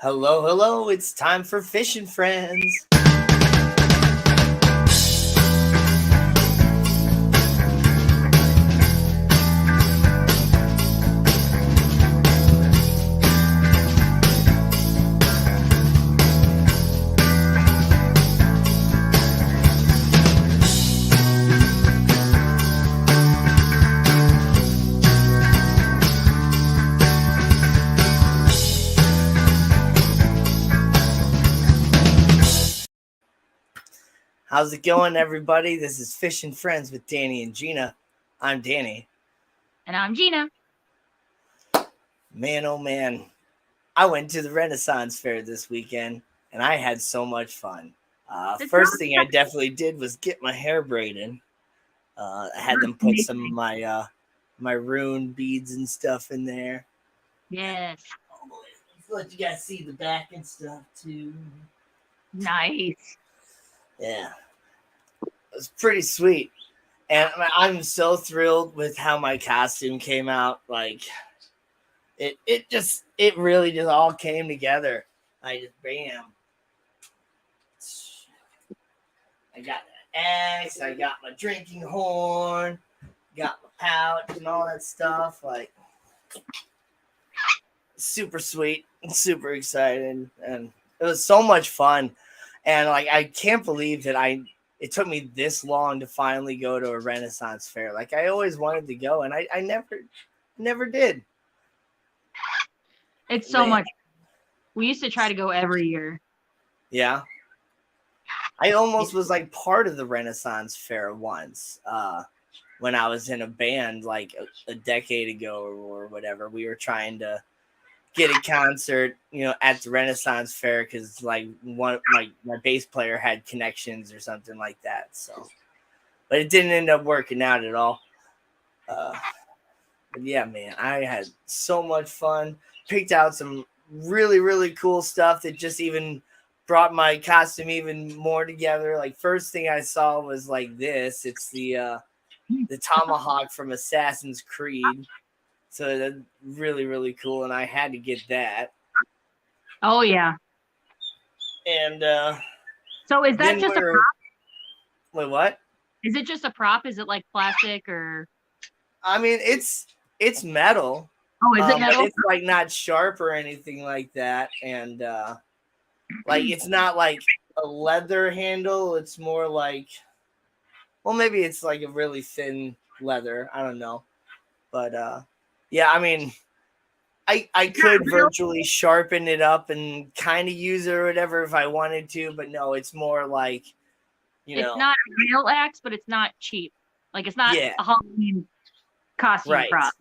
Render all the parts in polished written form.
Hello, hello, it's time for Fishing Friends. How's it going, everybody? This is Fishing Friends with Danny and Gina. I'm Danny. And I'm Gina. Man, oh man, I went to the Renaissance Fair this weekend, and I had so much fun. First thing I definitely did was get my hair braided. I had them put some of my rune beads and stuff in there. Yes. Let's let you guys see the back and stuff too. Nice. Yeah, it was pretty sweet, and I'm so thrilled with how my costume came out. Like, it really just all came together. I just bam. I got the axe, I got my drinking horn, got my pouch and all that stuff. Like, super sweet and super excited, and it was so much fun. And like, I can't believe that it took me this long to finally go to a Renaissance fair. Like, I always wanted to go, and I never did. It's so much. We used to try to go every year. Yeah. I almost was like part of the Renaissance fair once. When I was in a band like a decade ago or whatever. We were trying to get a concert, at the Renaissance fair because like my bass player had connections or something like that. So, but it didn't end up working out at all. But yeah, man, I had so much fun. Picked out some really, really cool stuff that just even brought my costume even more together. Like, first thing I saw was like this. It's the tomahawk from Assassin's Creed. So that's really, really cool, and I had to get that. Oh yeah. And so is that just a prop? Wait, what? Is it just a prop? Is it like plastic or? I mean, it's metal. Oh, is it metal? It's like not sharp or anything like that, and like it's not like a leather handle. It's more like, well, maybe it's like a really thin leather. I don't know, but yeah, I mean, I could virtually sharpen it up and kind of use it or whatever if I wanted to, but no, it's more like, it's not a real axe, but it's not cheap. Like, it's not a Halloween costume prop.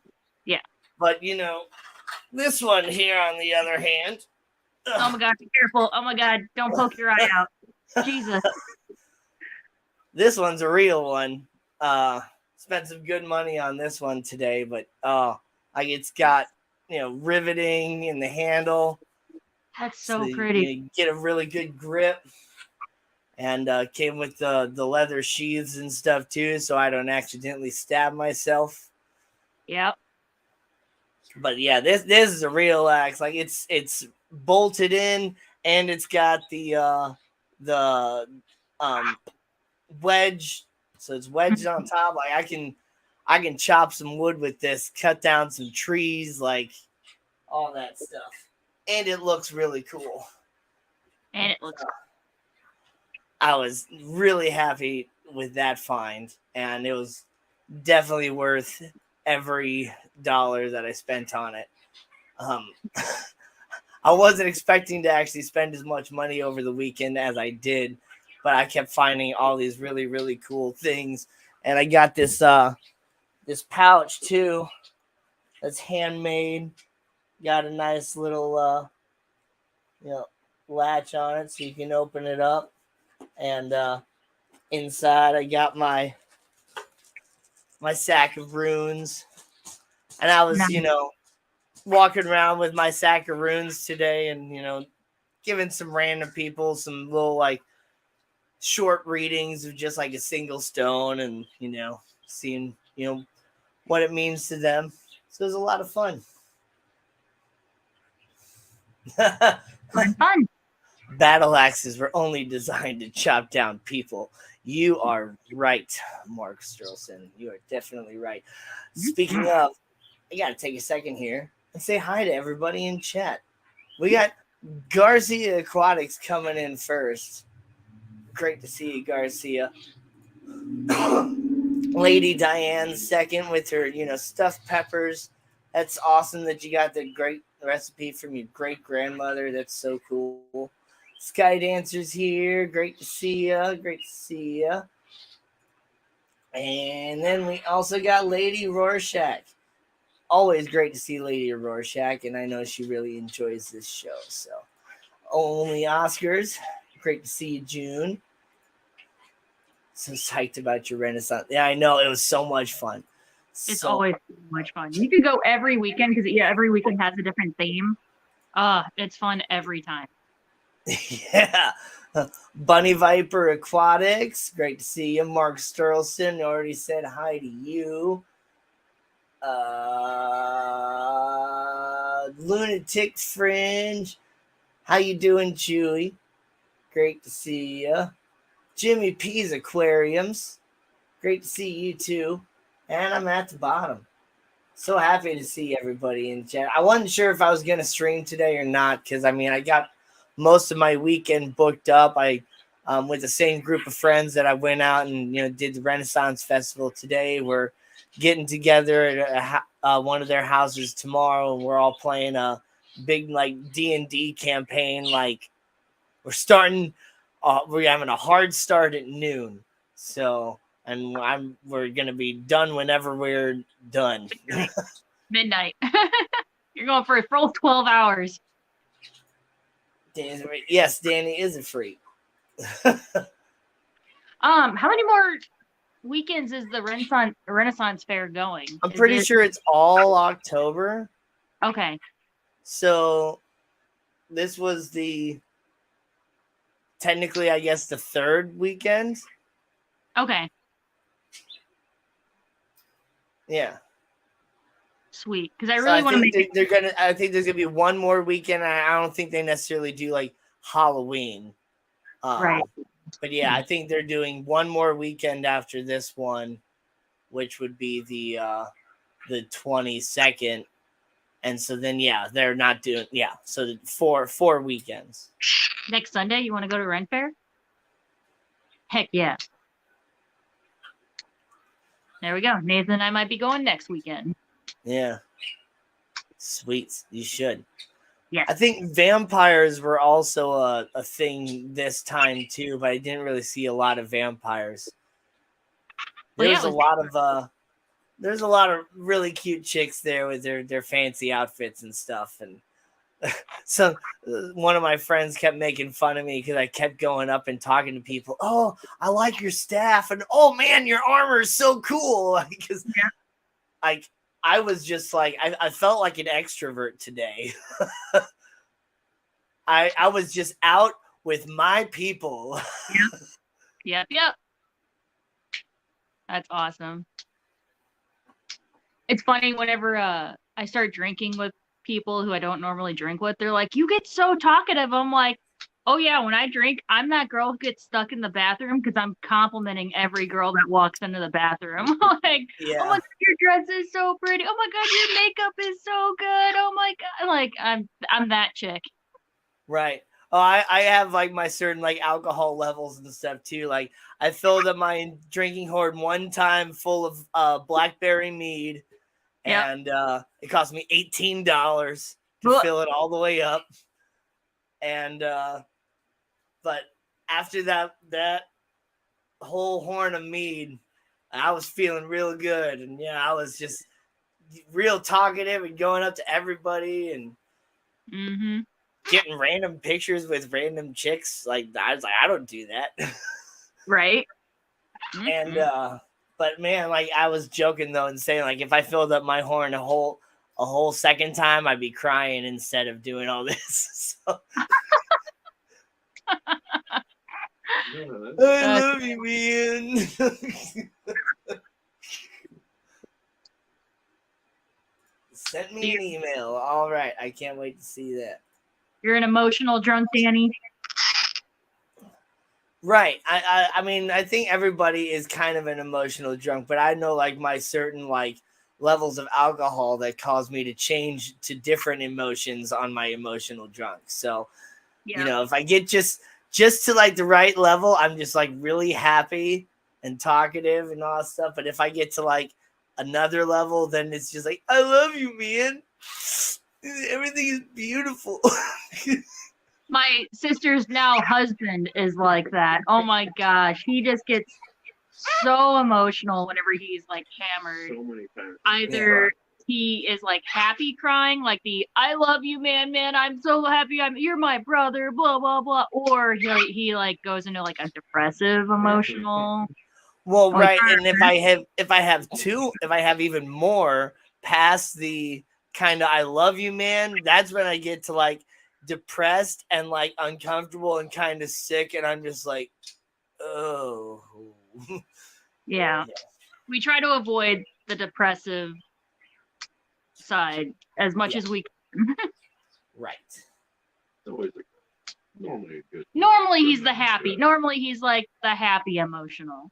Yeah. But this one here, on the other hand. Oh my God, be careful. Oh my God, don't poke your eye out. Jesus. This one's a real one. Spent some good money on this one today, but like, it's got riveting in the handle. That's so pretty. You get a really good grip, and came with the leather sheaths and stuff too, so I don't accidentally stab myself. Yep. But yeah, this is a real axe. Like, it's bolted in, and it's got the wedge, so it's wedged on top. Like, I can chop some wood with this, cut down some trees, like all that stuff, and it looks really cool. And it looks. I was really happy with that find, and it was definitely worth every dollar that I spent on it. I wasn't expecting to actually spend as much money over the weekend as I did, but I kept finding all these really, really cool things. And I got this this pouch too that's handmade. Got a nice little latch on it so you can open it up. And inside I got my sack of runes. And I was, walking around with my sack of runes today and, giving some random people some little, like, short readings of just like a single stone and, seeing, what it means to them. So it was a lot of fun. Fun. Battle axes were only designed to chop down people. You are right, Mark Sturlson. You are definitely right. Speaking of, I got to take a second here and say hi to everybody in chat. We got Garcia Aquatics coming in first. Great to see you, Garcia. Lady Diane second with her, stuffed peppers. That's awesome that you got the great recipe from your great grandmother. That's so cool. Sky Dancers here. Great to see ya. Great to see ya. And then we also got Lady Rorschach. Always great to see Lady Rorschach, and I know she really enjoys this show. So, Only Oscars. Great to see you, June. So psyched about your Renaissance. Yeah, I know. It was so much fun. It's always so much fun. You could go every weekend because every weekend has a different theme. It's fun every time. Yeah. Bunny Viper Aquatics. Great to see you. Mark Sturlson already said hi to you. Lunatic Fringe. How you doing, Chewy? Great to see you. Jimmy P's Aquariums. Great to see you too. And I'm at the bottom. So happy to see everybody in chat. I wasn't sure if I was going to stream today or not because, I got most of my weekend booked up. I with the same group of friends that I went out and, did the Renaissance Festival today. We're getting together at one of their houses tomorrow, and we're all playing a big, D&D campaign. We're starting, we're having a hard start at noon. So... and we're gonna be done whenever we're done. Midnight. You're going for a full 12 hours. Yes, Danny is a freak. How many more weekends is the Renaissance Fair going? I'm pretty sure it's all October. Okay. So this was technically, I guess, the third weekend. Okay. Yeah. Sweet, because I really want to make it. I think there's gonna be one more weekend. I don't think they necessarily do Halloween. Right. But yeah, I think they're doing one more weekend after this one, which would be the 22nd. And so then they're not doing so four weekends. Next Sunday, you want to go to Ren Fair? Heck yeah. There we go. Nathan and I might be going next weekend. Yeah. Sweet. You should. Yeah. I think vampires were also a thing this time too, but I didn't really see a lot of vampires. There's a lot of really cute chicks there with their fancy outfits and stuff. And so one of my friends kept making fun of me because I kept going up and talking to people. Oh, I like your staff, and oh man, your armor is so cool. Because I was just I felt like an extrovert today. I was just out with my people. Yep. That's awesome. It's funny whenever I start drinking with people who I don't normally drink with, they're like, you get so talkative. I'm like, oh yeah, when I drink, I'm that girl who gets stuck in the bathroom because I'm complimenting every girl that walks into the bathroom. Oh my god, your dress is so pretty. Oh my god, your makeup is so good. Oh my god, I'm that chick. Right. Oh, I have my certain alcohol levels and stuff too. I filled up my drinking hoard one time full of blackberry mead. And it cost me $18 to fill it all the way up. And but after that whole horn of mead, I was feeling real good. And I was just real talkative and going up to everybody and getting random pictures with random chicks. I was like, I don't do that. Right. And but man, I was joking though and saying if I filled up my horn a whole second time, I'd be crying instead of doing all this. So. I love you, man. Sent me an email. All right, I can't wait to see that. You're an emotional drunk, Danny. Right. I mean, I think everybody is kind of an emotional drunk, but I know like my certain like levels of alcohol that cause me to change to different emotions on my emotional drunk. So, you Yeah. know, if I get just to like the right level, I'm just like really happy and talkative and all that stuff. But if I get to like another level, then it's just like, I love you, man. Everything is beautiful. My sister's now husband is like that. Oh my gosh. He just gets so emotional whenever he's like hammered. So many times. Either he is like happy crying, like the I love you, man, I'm so happy, you're my brother, blah blah blah, or he like goes into like a depressive emotional. Well, Like, right, and if I have even more past the kind of I love you, man, that's when I get to like depressed and like uncomfortable and kind of sick, and I'm just like, oh, yeah. We try to avoid the depressive side as much as we can. right. Always normally good. Normally he's the happy. Normally he's like the happy emotional.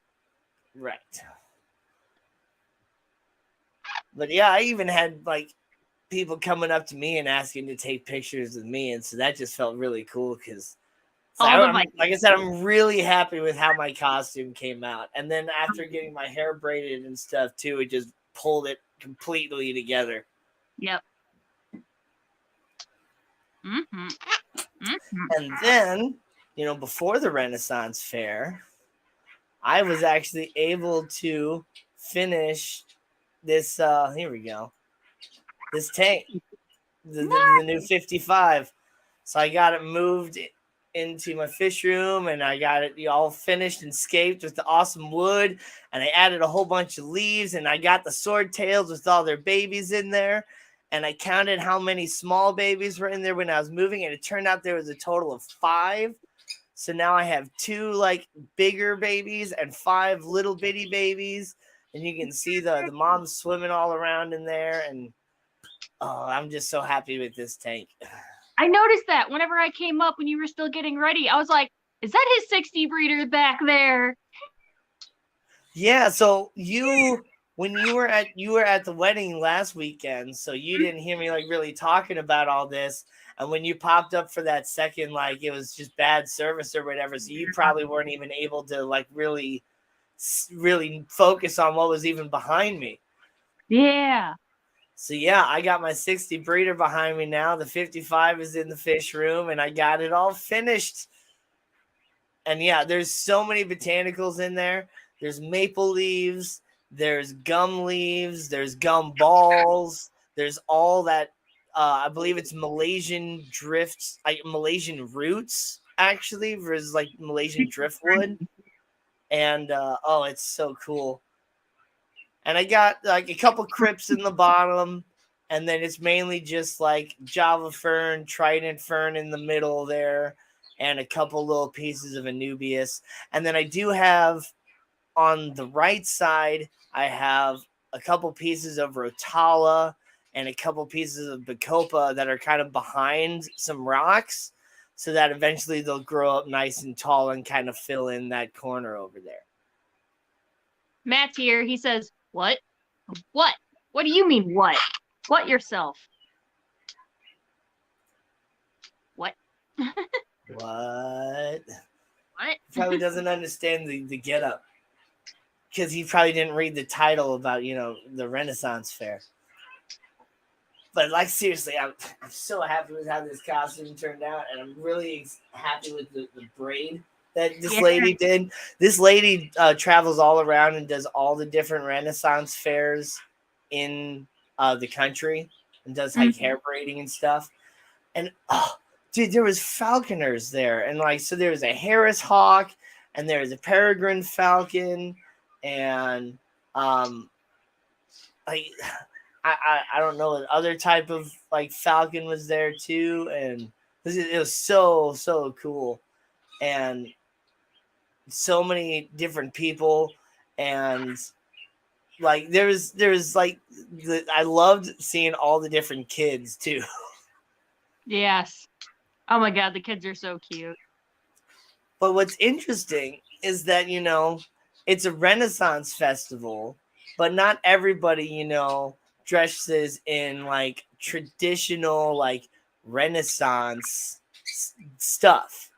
Right. But yeah, I even had like people coming up to me and asking to take pictures with me, and so that just felt really cool because, like I said, I'm really happy with how my costume came out. And then after getting my hair braided and stuff too, it just pulled it completely together. Yep. Mm-hmm. Mm-hmm. And then, you know, before the Renaissance Fair, I was actually able to finish this. Here we go. This tank, the new 55. So I got it moved into my fish room, and I got it all finished and scaped with the awesome wood. And I added a whole bunch of leaves, and I got the sword tails with all their babies in there. And I counted how many small babies were in there when I was moving, and it turned out there was a total of 5. So now I have 2 like bigger babies and 5 little bitty babies, and you can see the moms swimming all around in there. And I'm just so happy with this tank. I noticed that whenever I came up when you were still getting ready, I was like, is that his 60 breeder back there? Yeah, so when you were at the wedding last weekend, so you didn't hear me like really talking about all this. And when you popped up for that second, like it was just bad service or whatever, so you probably weren't even able to like really focus on what was even behind me. Yeah. So yeah, I got my 60 breeder behind me now. The 55 is in the fish room, and I got it all finished. And yeah, there's so many botanicals in there. There's maple leaves, there's gum leaves, there's gum balls, there's all that. I believe it's Malaysian drifts, like Malaysian roots, actually, versus like Malaysian driftwood. And it's so cool. And I got like a couple crypts in the bottom, and then it's mainly just like Java fern, trident fern in the middle there, and a couple little pieces of Anubias. And then I do have on the right side, I have a couple pieces of Rotala and a couple pieces of Bacopa that are kind of behind some rocks, so that eventually they'll grow up nice and tall and kind of fill in that corner over there. Matt's here. He says, What? What? What do you mean, what? What yourself? What? What? What? He probably doesn't understand the getup because he probably didn't read the title about, you know, the Renaissance Fair. But like seriously, I'm so happy with how this costume turned out, and I'm really happy with the braid that this lady did. This lady travels all around and does all the different Renaissance fairs in the country and does like hair braiding and stuff. And dude, there was falconers there, and like so there was a Harris hawk, and there was a peregrine falcon, and like I don't know, other type of like falcon was there too, and it was so cool, and so many different people, and like there was like I loved seeing all the different kids too. Yes. Oh my god, the kids are so cute. But what's interesting is that, it's a Renaissance festival, but not everybody, dresses in like traditional, like Renaissance stuff.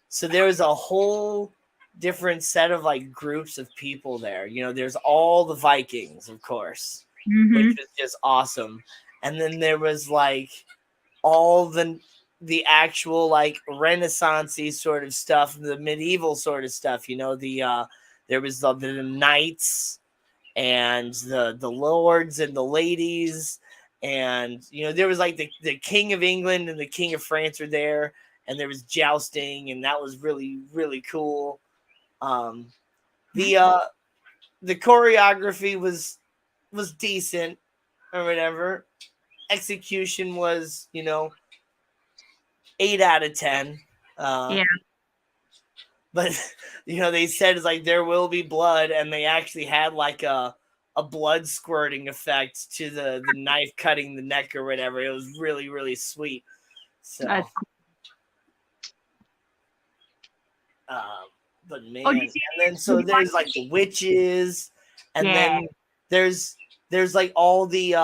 So there was a whole different set of like groups of people there. There's all the Vikings, of course, which was just awesome. And then there was like all the actual like Renaissance-y sort of stuff, the medieval sort of stuff. There was the knights and the lords and the ladies, and there was like the King of England and the King of France were there, and there was jousting, and that was really, really cool. The choreography was decent or whatever. Execution was 8 out of 10. Yeah. But they said it's like there will be blood, and they actually had like a blood squirting effect to the knife cutting the neck or whatever. It was really, really sweet. So but man, and then so there's like the witches, and then there's like all the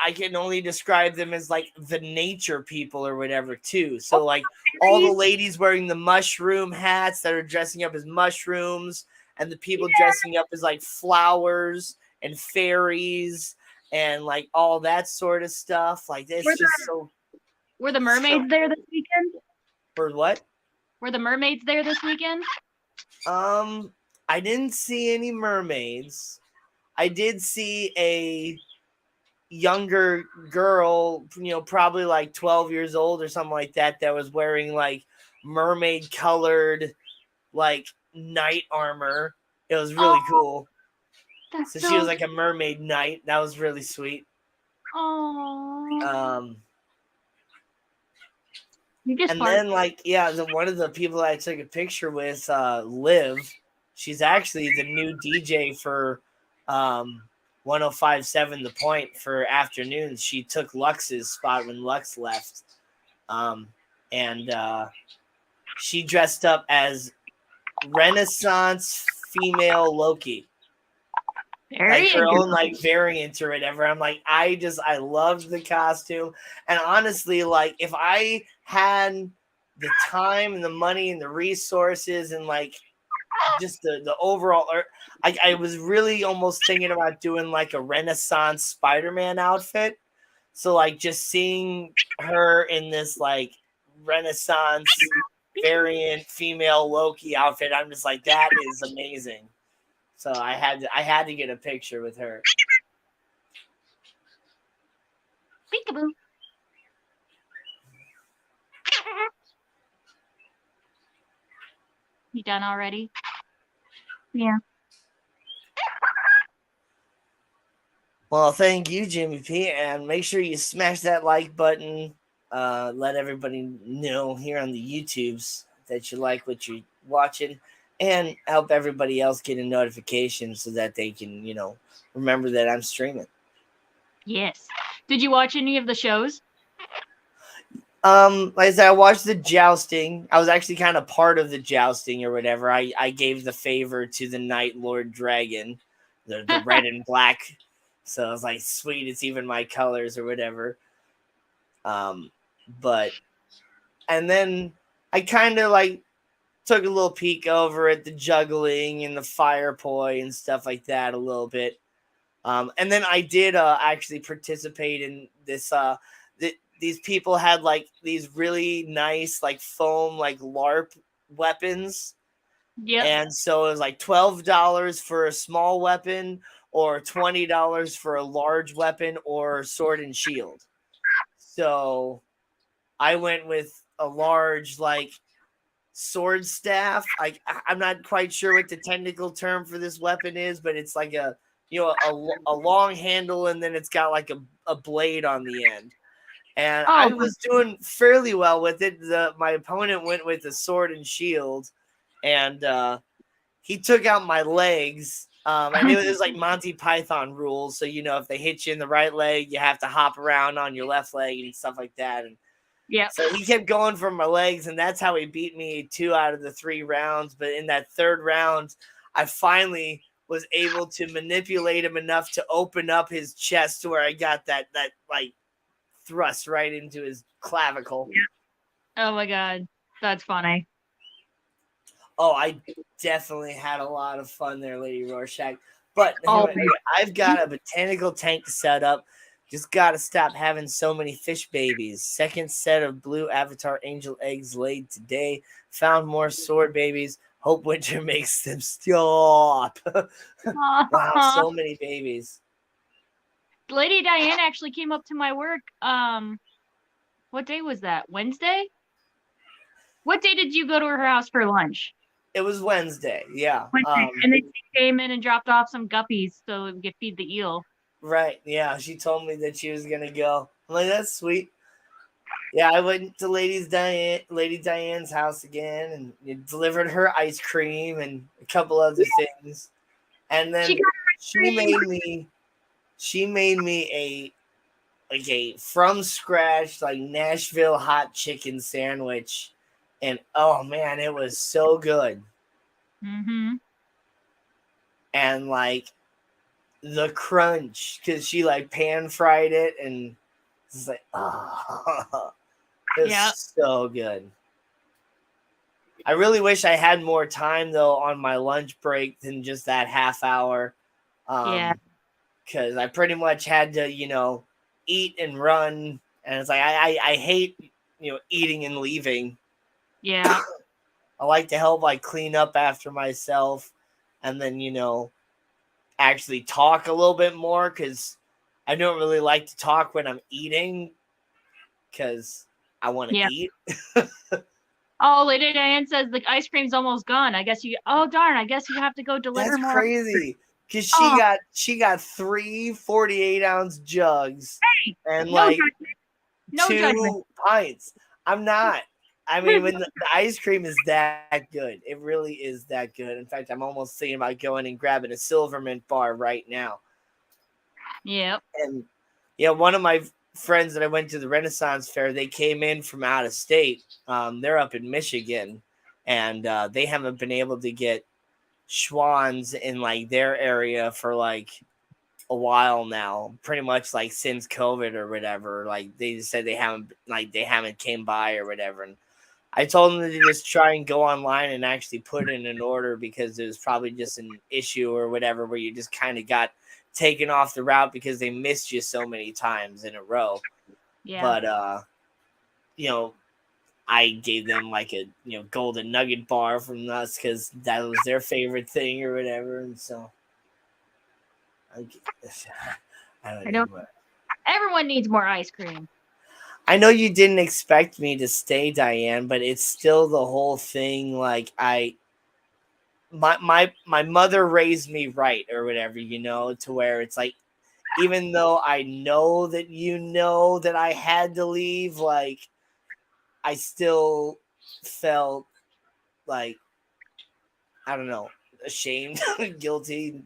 I can only describe them as like the nature people or whatever too. So like all the ladies wearing the mushroom hats that are dressing up as mushrooms, and the people dressing up as like flowers and fairies and like all that sort of stuff. Like it's just so. Were the mermaids there this weekend? For what? Were the mermaids there this weekend? I didn't see any mermaids. I did see a younger girl, probably like 12 years old or something like that was wearing like mermaid colored like knight armor. It was really cool. So she was like a mermaid knight. That was really sweet. Oh. And then like one of the people I took a picture with, Liv, she's actually the new DJ for 105.7 The Point for afternoons. She took Lux's spot when Lux left. And she dressed up as Renaissance female Loki. Like her own like variant or whatever. I'm like, I loved the costume. And honestly, like if I had the time and the money and the resources and like just the overall art, I was really almost thinking about doing like a Renaissance Spider-Man outfit. So like just seeing her in this like Renaissance variant female Loki outfit, I'm just like, that is amazing. So I had to get a picture with her. Peekaboo. You done already? Yeah. Well, thank you, Jimmy P, and make sure you smash that like button. Let everybody know here on the YouTubes that you like what you're watching, and help everybody else get a notification so that they can, remember that I'm streaming. Yes. Did you watch any of the shows? Like I said, I watched the jousting. I was actually kind of part of the jousting or whatever. I gave the favor to the Night Lord Dragon, the red and black. So I was like, sweet, it's even my colors or whatever. But and then I kind of like took a little peek over at the juggling and the fire poi and stuff like that a little bit. And then I did actually participate in this. These people had like these really nice like foam like LARP weapons. Yeah. And so it was like $12 for a small weapon, or $20 for a large weapon, or sword and shield. So I went with a large like sword staff. I'm not quite sure what the technical term for this weapon is, but it's like a long handle, and then it's got like a blade on the end. And I was doing fairly well with it. My opponent went with a sword and shield, and he took out my legs. And it was like Monty Python rules. So, if they hit you in the right leg, you have to hop around on your left leg and stuff like that. And Yeah. So he kept going for my legs, and that's how he beat me 2 out of the 3 rounds. But in that 3rd round, I finally was able to manipulate him enough to open up his chest to where I got that like thrust right into his clavicle. Yeah. Oh my god, that's funny. Oh, I definitely had a lot of fun there, Lady Rorschach. But anyway, I've got a botanical tank set up. Just got to stop having so many fish babies. 2nd set of blue avatar angel eggs laid today. Found more sword babies. Hope winter makes them stop. Wow, so many babies. Lady Diane actually came up to my work. What day was that? Wednesday? What day did you go to her house for lunch? It was Wednesday, yeah. Wednesday. And then she came in and dropped off some guppies so we could feed the eel. Right, yeah. She told me that she was gonna go. I'm like, that's sweet. Yeah, I went to Lady Diane's house again and delivered her ice cream and a couple other things. And then she made me a from scratch like Nashville hot chicken sandwich. And oh man, it was so good. Mm-hmm. And like the crunch, because she like pan fried it and it's like, oh, it's so good. I really wish I had more time though on my lunch break than just that half hour. Because I pretty much had to, eat and run, and it's like I hate, eating and leaving. Yeah. I like to help like clean up after myself, and then actually talk a little bit more because I don't really like to talk when I'm eating because I want to eat. Oh, Lady Diane says the ice cream's almost gone. I guess oh darn, I guess you have to go deliver more. That's crazy. Because she got 3 48-ounce jugs and like no 2 judgment. pints. I'm not. I mean, when the ice cream is that good, it really is that good. In fact, I'm almost thinking about going and grabbing a Silvermint bar right now. Yeah. And one of my friends that I went to the Renaissance Fair, they came in from out of state. They're up in Michigan, and they haven't been able to get Schwann's in like their area for like a while now, pretty much like since COVID or whatever. Like they just said they haven't came by or whatever. And I told them to just try and go online and actually put in an order because it was probably just an issue or whatever where you just kind of got taken off the route because they missed you so many times in a row. Yeah. But I gave them like a golden nugget bar from us because that was their favorite thing or whatever, and so I don't know. Everyone needs more ice cream. I know you didn't expect me to stay, Diane, but it's still the whole thing. Like my mother raised me right or whatever, to where it's like, even though I know that that I had to leave, like I still felt like, I don't know, ashamed, guilty.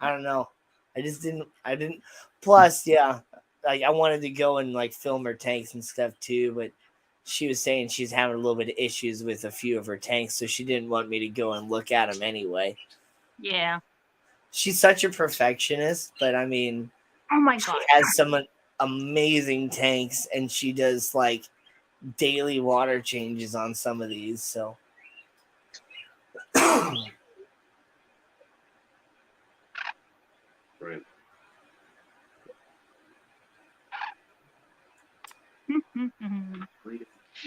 I don't know. I didn't. Plus, yeah, like I wanted to go and like film her tanks and stuff too, but she was saying she's having a little bit of issues with a few of her tanks, so she didn't want me to go and look at them anyway. Yeah. She's such a perfectionist, but I mean, oh my god, she has some amazing tanks, and she does like daily water changes on some of these, so right.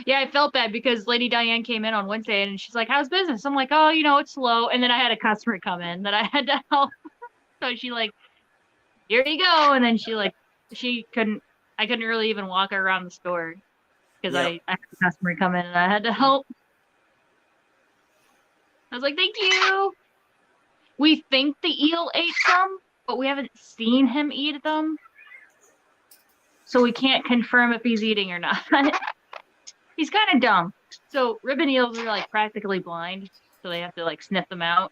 Yeah, I felt bad because Lady Diane came in on Wednesday and she's like, "How's business?" I'm like, "Oh, it's slow." And then I had a customer come in that I had to help. So she like, "Here you go." And then I couldn't really even walk her around the store because I had a customer come in and I had to help. I was like, "Thank you." We think the eel ate some, but we haven't seen him eat them. So we can't confirm if he's eating or not. He's kind of dumb. So ribbon eels are like practically blind, so they have to like sniff them out.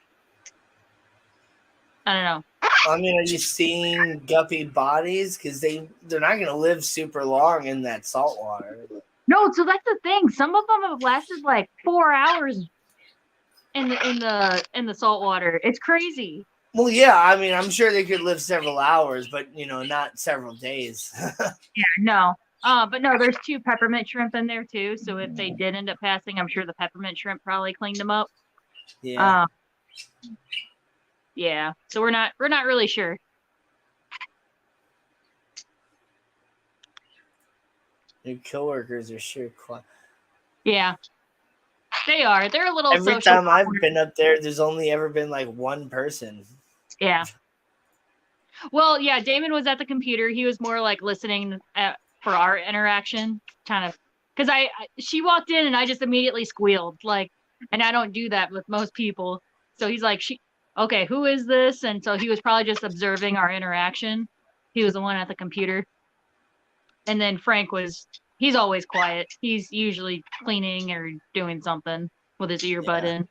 I don't know. I mean, are you seeing guppy bodies? Because they're not going to live super long in that salt water. No, so that's the thing. Some of them have lasted like 4 hours in the salt water. It's crazy. Well, yeah, I mean, I'm sure they could live several hours, but not several days. Yeah, no. But no, there's 2 peppermint shrimp in there too. So if they did end up passing, I'm sure the peppermint shrimp probably cleaned them up. Yeah. Yeah. So we're not really sure. Your coworkers are sure quiet. Yeah. They are. They're a little Every social time I've awkward. been up there, there's only ever been like one person. Yeah. Well, yeah, Damon was at the computer. He was more like listening for our interaction, kind of, because she walked in and I just immediately squealed, like, and I don't do that with most people. So he's like, okay, who is this? And so he was probably just observing our interaction. He was the one at the computer. And then he's always quiet. He's usually cleaning or doing something with his earbud in.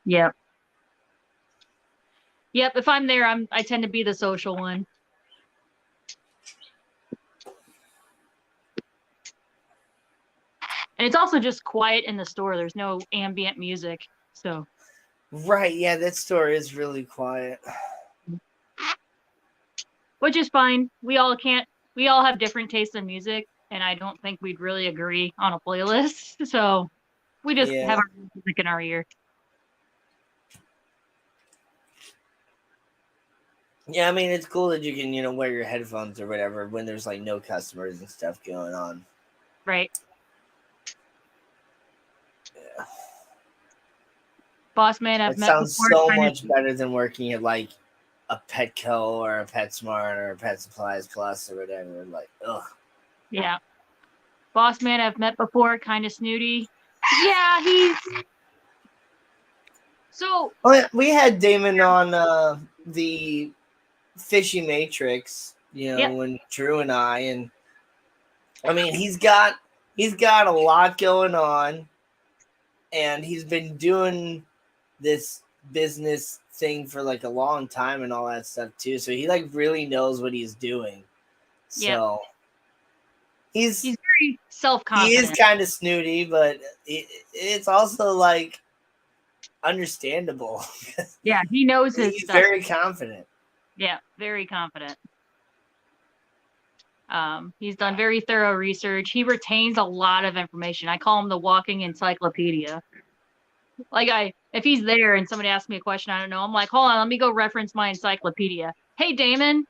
Yep. Yep, if I'm there, I tend to be the social one. And it's also just quiet in the store. There's no ambient music. So Right, yeah, that store is really quiet. which is fine. We all have different tastes in music, and I don't think we'd really agree on a playlist. So we just have our music in our ear. Yeah, I mean, it's cool that you can, wear your headphones or whatever when there's like no customers and stuff going on. Right. Yeah. Boss man, I've It met sounds before. so much better than working at like a Petco or a PetSmart or a Pet Supplies Plus or whatever. Like, ugh. Yeah. Boss man, I've met before, kind of snooty. Yeah, he's. So. We had Damon on the Fishy Matrix, when Drew and I mean, he's got a lot going on, and he's been doing this business thing for like a long time and all that stuff too. So he like really knows what he's doing. So he's very self-confident. He is kind of snooty, but it's also like understandable. Yeah, he knows his stuff. He's very confident. Yeah, very confident. He's done very thorough research. He retains a lot of information. I call him the walking encyclopedia. Like if he's there and somebody asks me a question I don't know, I'm like, hold on, let me go reference my encyclopedia. Hey, Damon.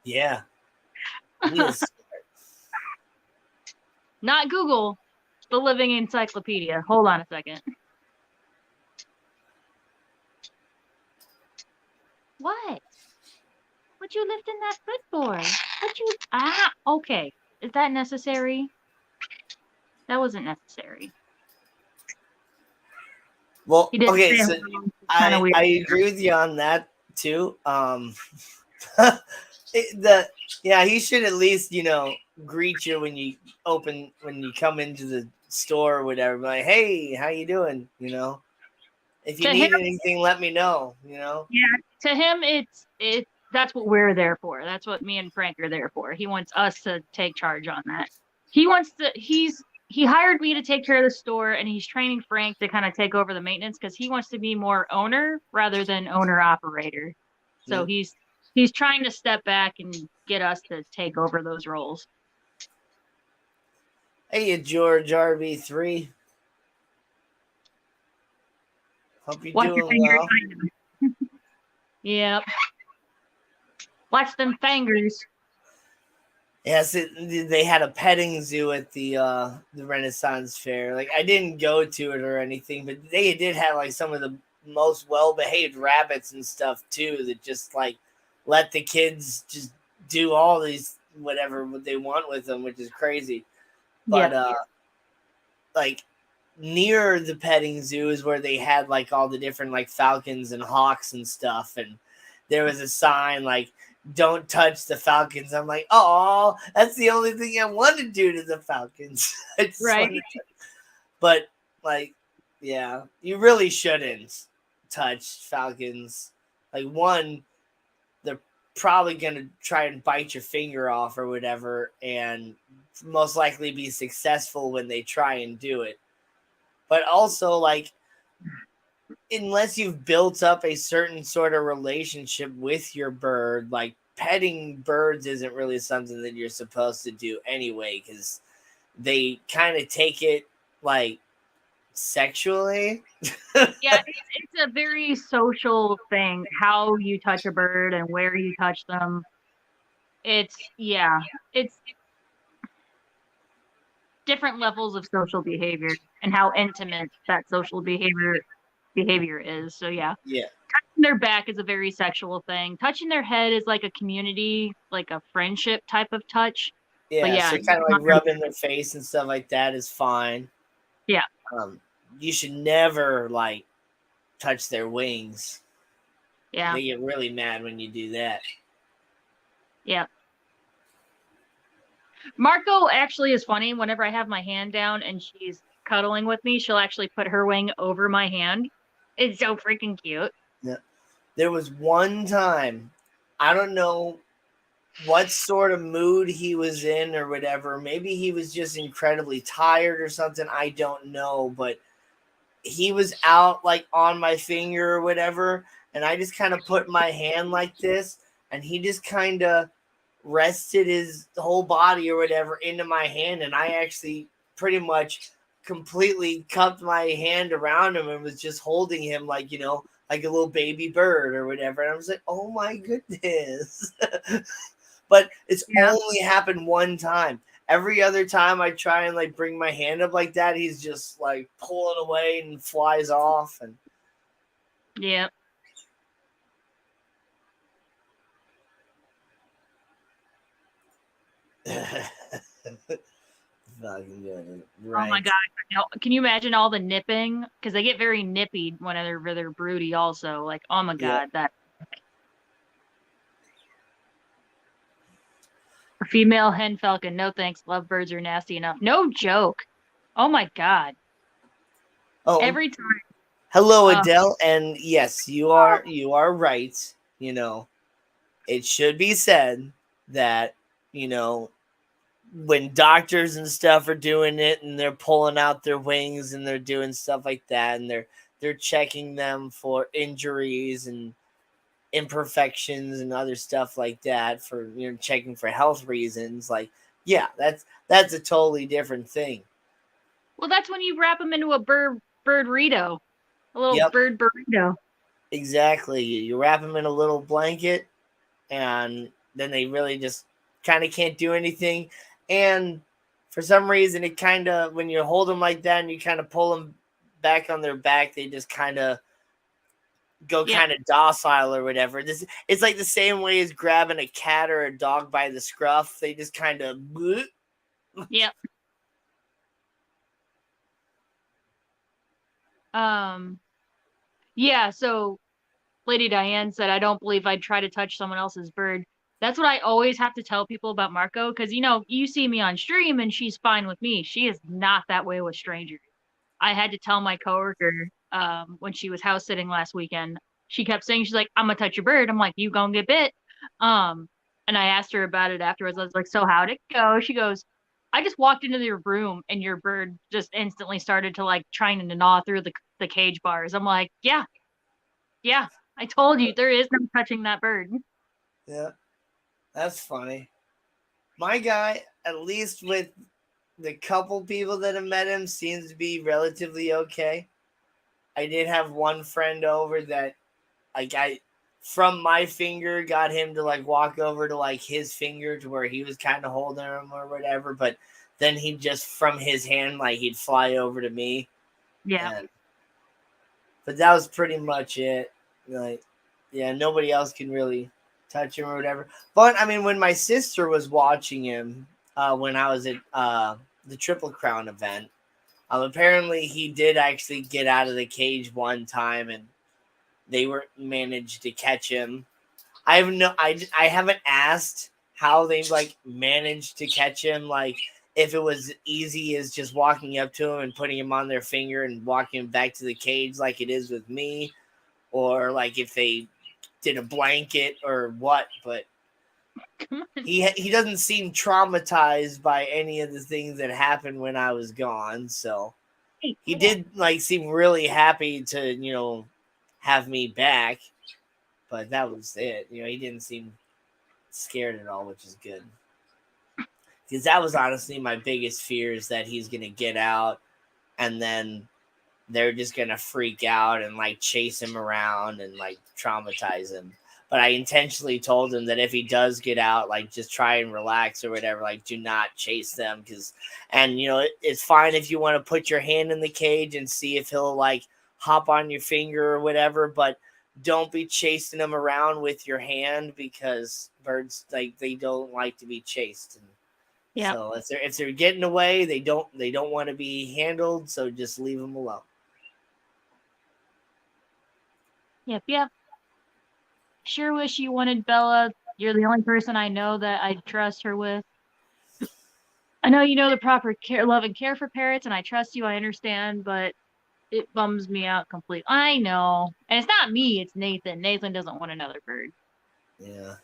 Yeah. He is smart. Not Google, the living encyclopedia. Hold on a second. What? What you lifting that foot for? Okay. Is that necessary? That wasn't necessary. Well, okay, so I agree with you on that too. He should at least, greet you when you come into the store or whatever. Like, hey, how you doing? If you need anything, let me know. Yeah, to him, it's that's what we're there for. That's what me and Frank are there for. He wants us to take charge on that. He hired me to take care of the store, and he's training Frank to kind of take over the maintenance because he wants to be more owner rather than owner operator. So he's trying to step back and get us to take over those roles. Hey, George RB3. Hope you're doing well. Yep. Watch them fingers. Yes, they had a petting zoo at the Renaissance Fair. Like, I didn't go to it or anything, but they did have like some of the most well-behaved rabbits and stuff too, that just like let the kids just do all these whatever they want with them, which is crazy. But like near the petting zoo is where they had like all the different like falcons and hawks and stuff, and there was a sign like, don't touch the falcons. I'm like, oh, that's the only thing I want to do to the falcons. Right. But like, yeah, you really shouldn't touch falcons. Like, one, they're probably going to try and bite your finger off or whatever. And most likely be successful when they try and do it. But also, like, unless you've built up a certain sort of relationship with your bird, like petting birds isn't really something that you're supposed to do anyway, because they kind of take it like sexually. Yeah, it's a very social thing, how you touch a bird and where you touch them. It's different levels of social behavior and how intimate that social behavior is. So yeah. Yeah. Touching their back is a very sexual thing. Touching their head is like a community, like a friendship type of touch. But Yeah, yeah, so kind of like rubbing their face and stuff like that is fine. Yeah. You should never like touch their wings. Yeah. They get really mad when you do that. Yeah. Marco actually is funny. Whenever I have my hand down and she's cuddling with me, she'll actually put her wing over my hand. It's so freaking cute. Yeah. There was one time, I don't know what sort of mood he was in or whatever. Maybe he was just incredibly tired or something. I don't know, but he was out like on my finger or whatever, and I just kind of put my hand like this, and he just kind of rested his whole body or whatever into my hand, and I actually pretty much completely cupped my hand around him and was just holding him like, you know, like a little baby bird or whatever. And I was like, oh my goodness. But it's only happened one time. Every other time I try and like bring my hand up like that, he's just like pulling away and flies off. And yeah. Fucking good. Right. Oh my god! Can you imagine all the nipping? Because they get very nippy whenever they're broody. Also, like, oh my god, that. For female hen falcon, no thanks. Lovebirds are nasty enough. No joke. Oh my god. Oh, every time. Hello, Adele, and yes, you are right. You know, it should be said that, you know, when doctors and stuff are doing it and they're pulling out their wings and they're doing stuff like that and they're checking them for injuries and imperfections and other stuff like that, for, you know, checking for health reasons, like, yeah, that's a totally different thing. Well, that's when you wrap them into a bird burrito, a little bird burrito. Exactly. You wrap them in a little blanket, and then they really just kind of can't do anything. And for some reason, it kind of, when you hold them like that and you kind of pull them back on their back, they just kind of go kind of docile or whatever. It's like the same way as grabbing a cat or a dog by the scruff. They just kind of Yep. Yeah, so Lady Diane said, I don't believe I'd try to touch someone else's bird. That's what I always have to tell people about Marco, because, you know, you see me on stream and she's fine with me. She is not that way with strangers. I had to tell my coworker when she was house sitting last weekend. She kept saying, she's like, I'm gonna touch your bird. I'm like, you gonna get bit. And I asked her about it afterwards. I was like, so how'd it go? She goes, I just walked into your room and your bird just instantly started to like trying to gnaw through the cage bars. I'm like, yeah, I told you there is no touching that bird. Yeah, that's funny. My guy, at least with the couple people that have met him, seems to be relatively okay. I did have one friend over that, like, I from my finger got him to like walk over to like his finger to where he was kind of holding him or whatever, but then he just from his hand, like, he'd fly over to me. Yeah. But that was pretty much it. Like, yeah, nobody else can really touch him or whatever. But I mean, when my sister was watching him, when I was at the Triple Crown event, apparently he did actually get out of the cage one time, and they were managed to catch him. I haven't asked how they like managed to catch him, like if it was easy as just walking up to him and putting him on their finger and walking him back to the cage like it is with me, or like if they did a blanket or what. But Come on. He doesn't seem traumatized by any of the things that happened when I was gone. So Hey, he come did like seem really happy to have me back, but that was it. He didn't seem scared at all, which is good. Because that was honestly my biggest fear, is that he's gonna get out and then they're just gonna freak out and like chase him around and like traumatize him. But I intentionally told him that if he does get out, like just try and relax or whatever, like do not chase them. It's fine if you want to put your hand in the cage and see if he'll like hop on your finger or whatever, but don't be chasing him around with your hand, because birds, like, they don't like to be chased. Yeah. So if they're getting away, they don't want to be handled. So just leave them alone. Yep. Sure wish you wanted Bella. You're the only person I know that I trust her with. I know you know the proper love and care for parrots, and I trust you. I understand, but it bums me out completely. I know. And it's not me, it's Nathan. Nathan doesn't want another bird. Yeah.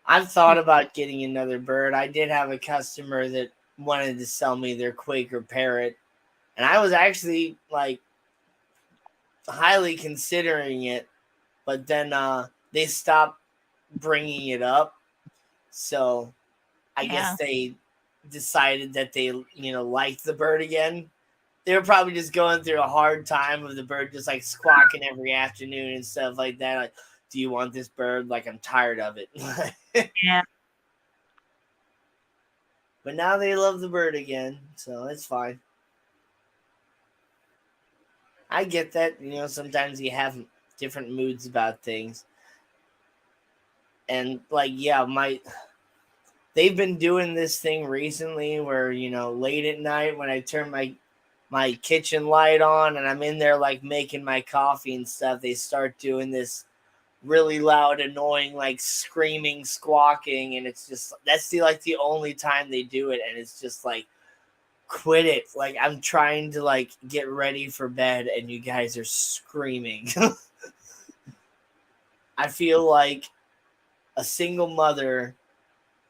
I've thought about getting another bird. I did have a customer that wanted to sell me their Quaker parrot, and I was actually like highly considering it, but then they stopped bringing it up. So I guess they decided that they liked the bird again. They were probably just going through a hard time of the bird just like squawking every afternoon and stuff like that. Like, do you want this bird? Like, I'm tired of it. Yeah. But now they love the bird again, so it's fine. I get that. Sometimes you have different moods about things. And like, yeah, they've been doing this thing recently where, late at night when I turn my kitchen light on and I'm in there like making my coffee and stuff, they start doing this really loud, annoying, like screaming, squawking, and it's just, that's the only time they do it, and it's just like, quit it. Like, I'm trying to like get ready for bed and you guys are screaming. I feel like a single mother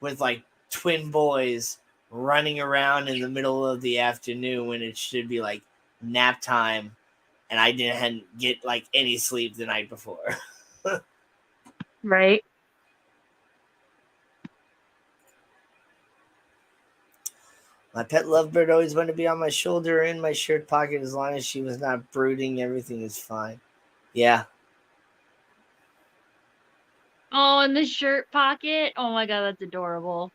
with like twin boys running around in the middle of the afternoon when it should be like nap time, and I didn't get like any sleep the night before. Right. My pet lovebird always wanted to be on my shoulder or in my shirt pocket. As long as she was not brooding, everything is fine. Yeah. Oh, in the shirt pocket. Oh my god, that's adorable.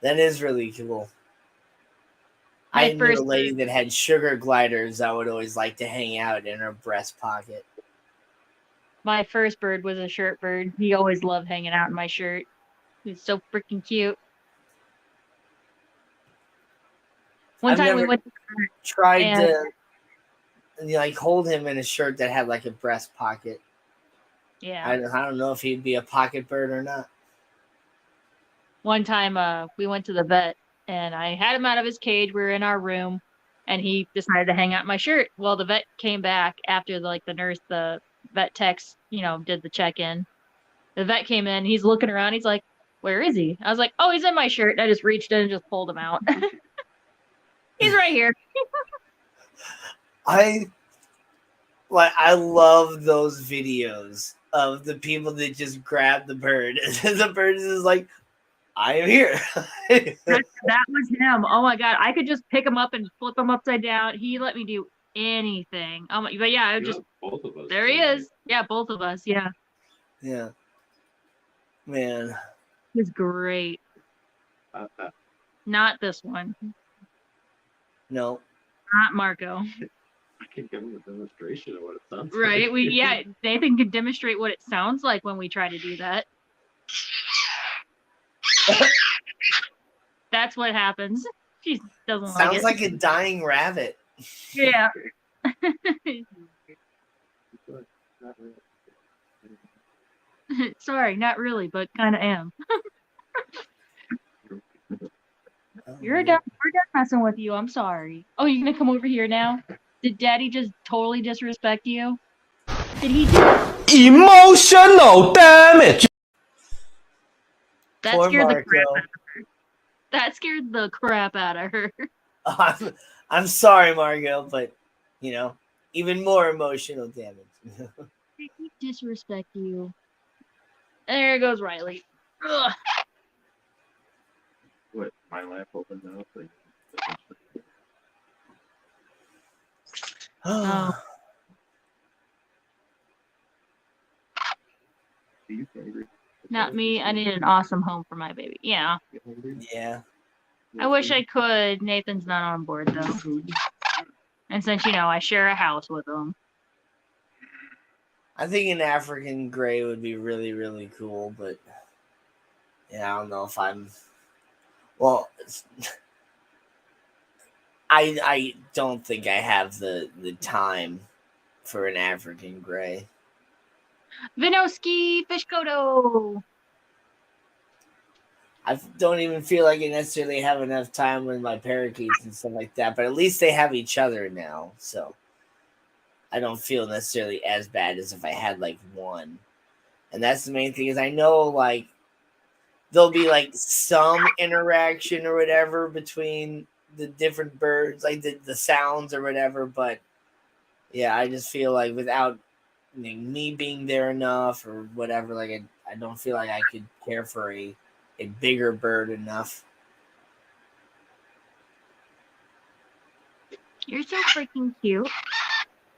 That is really cool. I knew a lady that had sugar gliders I would always like to hang out in her breast pocket. My first bird was a shirt bird. He always loved hanging out in my shirt. He's so freaking cute. One time we went to tried to like hold him in a shirt that had like a breast pocket. Yeah. I don't know if he'd be a pocket bird or not. One time we went to the vet and I had him out of his cage. We were in our room and he decided to hang out my shirt. Well, the vet came back after the vet techs, did the check-in. The vet came in, he's looking around, he's like, where is he? I was like, oh, he's in my shirt. And I just reached in and just pulled him out. He's right here. I love those videos of the people that just grab the bird. And the bird is just like, I am here. that was him. Oh my god, I could just pick him up and flip him upside down. He let me do anything. But yeah, I would just. Both of us. There he is. Yeah, both of us. Yeah. Yeah. Man. He's great. Not this one. No. Not Marco. I can give him a demonstration of what it sounds Right. like. Nathan can demonstrate what it sounds like when we try to do that. That's what happens. She doesn't like it. Sounds like a dying rabbit. Yeah. Sorry, not really, but kind of am. We're done messing with you. I'm sorry. Oh, you gonna come over here now? Did Daddy just totally disrespect you? Did he do emotional damage? That Poor scared the Marco. crap. That scared the crap out of her. I'm sorry, Margot, but even more emotional damage. I disrespect you. And there goes Riley. Ugh. What? My lamp opened now. Like, Oh. are you hungry? Not me. I need an awesome home for my baby. Yeah. You hungry? Yeah. I wish I could. Nathan's not on board though. And since I share a house with him. I think an African gray would be really, really cool, but I don't know if I'm. Well, I don't think I have the time for an African gray. Vinoski Fishkoto. I don't even feel like I necessarily have enough time with my parakeets and stuff like that, but at least they have each other now, so I don't feel necessarily as bad as if I had like one. And that's the main thing is I know like there'll be like some interaction or whatever between the different birds, like the sounds or whatever, but yeah, I just feel like without me being there enough or whatever, like I don't feel like I could care for a bigger bird enough. You're so freaking cute.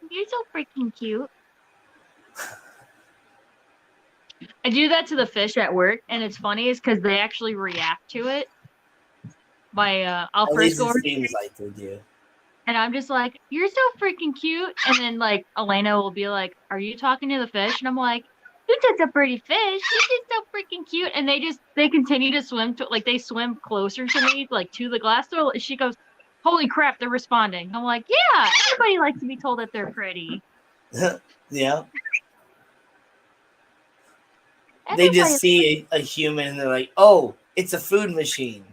You're so freaking cute. I do that to the fish at work, and it's funny is because they actually react to it. I'll At first least go it over seems like they do. and I'm just like, "You're so freaking cute," and then like Elena will be like, "Are you talking to the fish?" And I'm like, "You're just a pretty fish. You're just so freaking cute." And they continue to swim to like they swim closer to me, like to the glass door. She goes, "Holy crap, they're responding." I'm like, "Yeah, everybody likes to be told that they're pretty." Yeah. They Everybody. just see a human and they're like, "Oh, it's a food machine."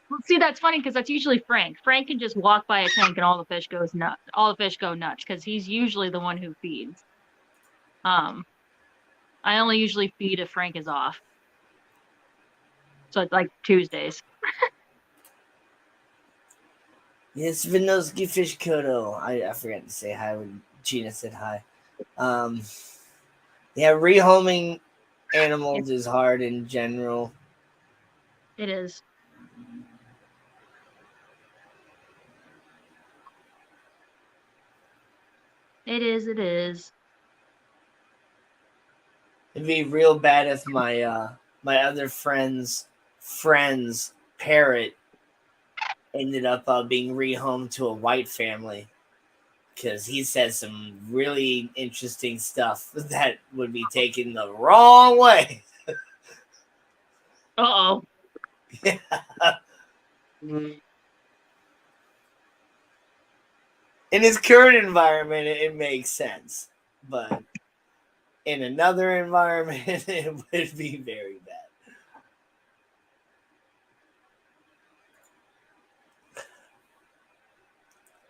Well, see, that's funny because that's usually Frank. Frank can just walk by a tank and all the fish goes nuts. All the fish go nuts because he's usually the one who feeds. I only usually feed if Frank is off. So it's like Tuesdays. Yes, Vinoski Fish Koto. I forgot to say hi when Gina said hi. Yeah, rehoming animals is hard in general. It is. It is. It is. It'd be real bad if my other friend's parrot ended up being rehomed to a white family because he said some really interesting stuff that would be taken the wrong way. Uh-oh. Yeah. In his current environment, it makes sense, but in another environment, it would be very bad.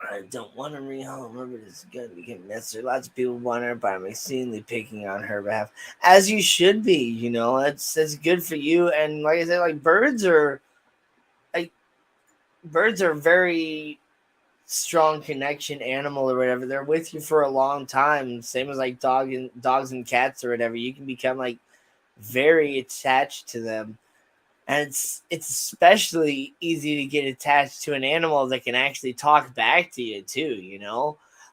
I don't want to rehome her, but it's going to become necessary. Lots of people want her, but I'm exceedingly picking on her behalf, as you should be. That's good for you. And like I said, like birds are very strong connection animal or whatever. They're with you for a long time. Same as like dogs and cats or whatever. You can become like very attached to them. And it's especially easy to get attached to an animal that can actually talk back to you too,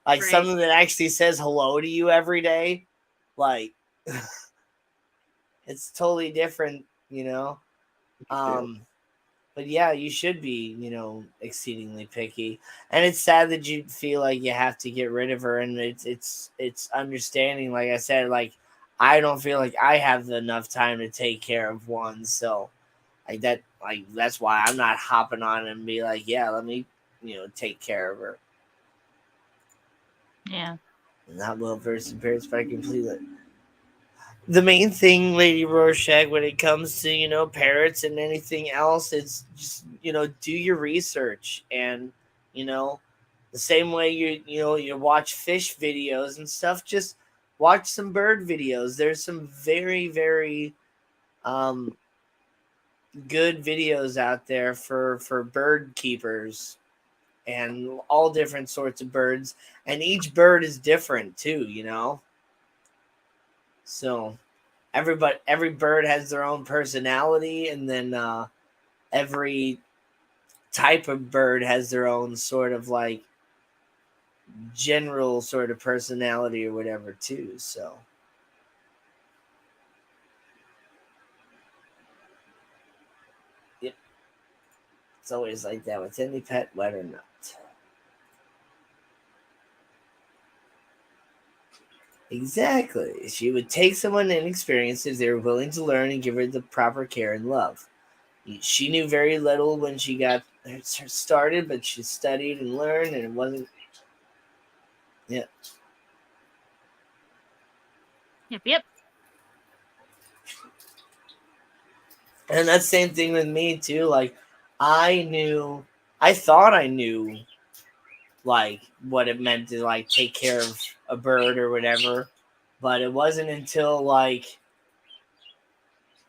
like Right. something that actually says hello to you every day. Like it's totally different, but yeah, you should be, exceedingly picky. And it's sad that you feel like you have to get rid of her. And it's understanding. Like I said, like I don't feel like I have enough time to take care of one. So that's why I'm not hopping on and be like, yeah, let me, take care of her. Yeah. Not well versed in parrots, but I completely. The main thing, Lady Rorschach, when it comes to, parrots and anything else, it's just, do your research. And, the same way you watch fish videos and stuff, just watch some bird videos. There's some very, very good videos out there for bird keepers and all different sorts of birds, and each bird is different too, you know. So every bird has their own personality, and then every type of bird has their own sort of like general sort of personality or whatever too. So yep, it's always like that with any pet, wet or not. Exactly. She would take someone inexperienced if they were willing to learn and give her the proper care and love. She knew very little when she got started, but she studied and learned, and it wasn't. Yeah. Yep. And that's the same thing with me too. Like, I thought I knew, like, what it meant to like take care of a bird or whatever, but it wasn't until like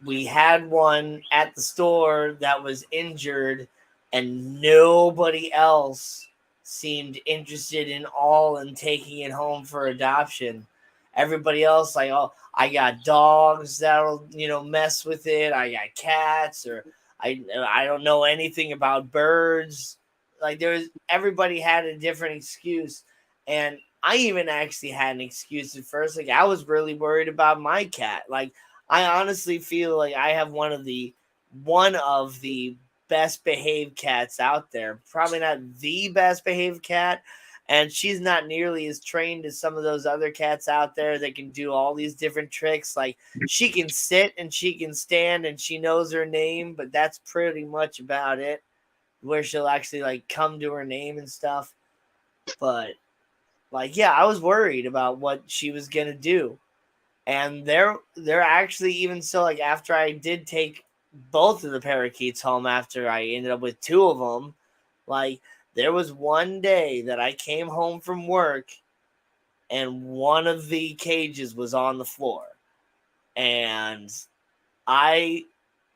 we had one at the store that was injured, and nobody else seemed interested in all in taking it home for adoption. Everybody else, like, oh, I got dogs that'll, mess with it. I got cats, or I don't know anything about birds. Like, everybody had a different excuse, and I even actually had an excuse at first. Like, I was really worried about my cat. Like, I honestly feel like I have one of the best behaved cats out there. Probably not the best behaved cat, and she's not nearly as trained as some of those other cats out there that can do all these different tricks. Like, she can sit and she can stand and she knows her name, but that's pretty much about it. Where she'll actually like come to her name and stuff. But like, yeah, I was worried about what she was gonna do. And they're actually, even so, like, after I did take both of the parakeets home, after I ended up with two of them, like, there was one day that I came home from work and one of the cages was on the floor. And I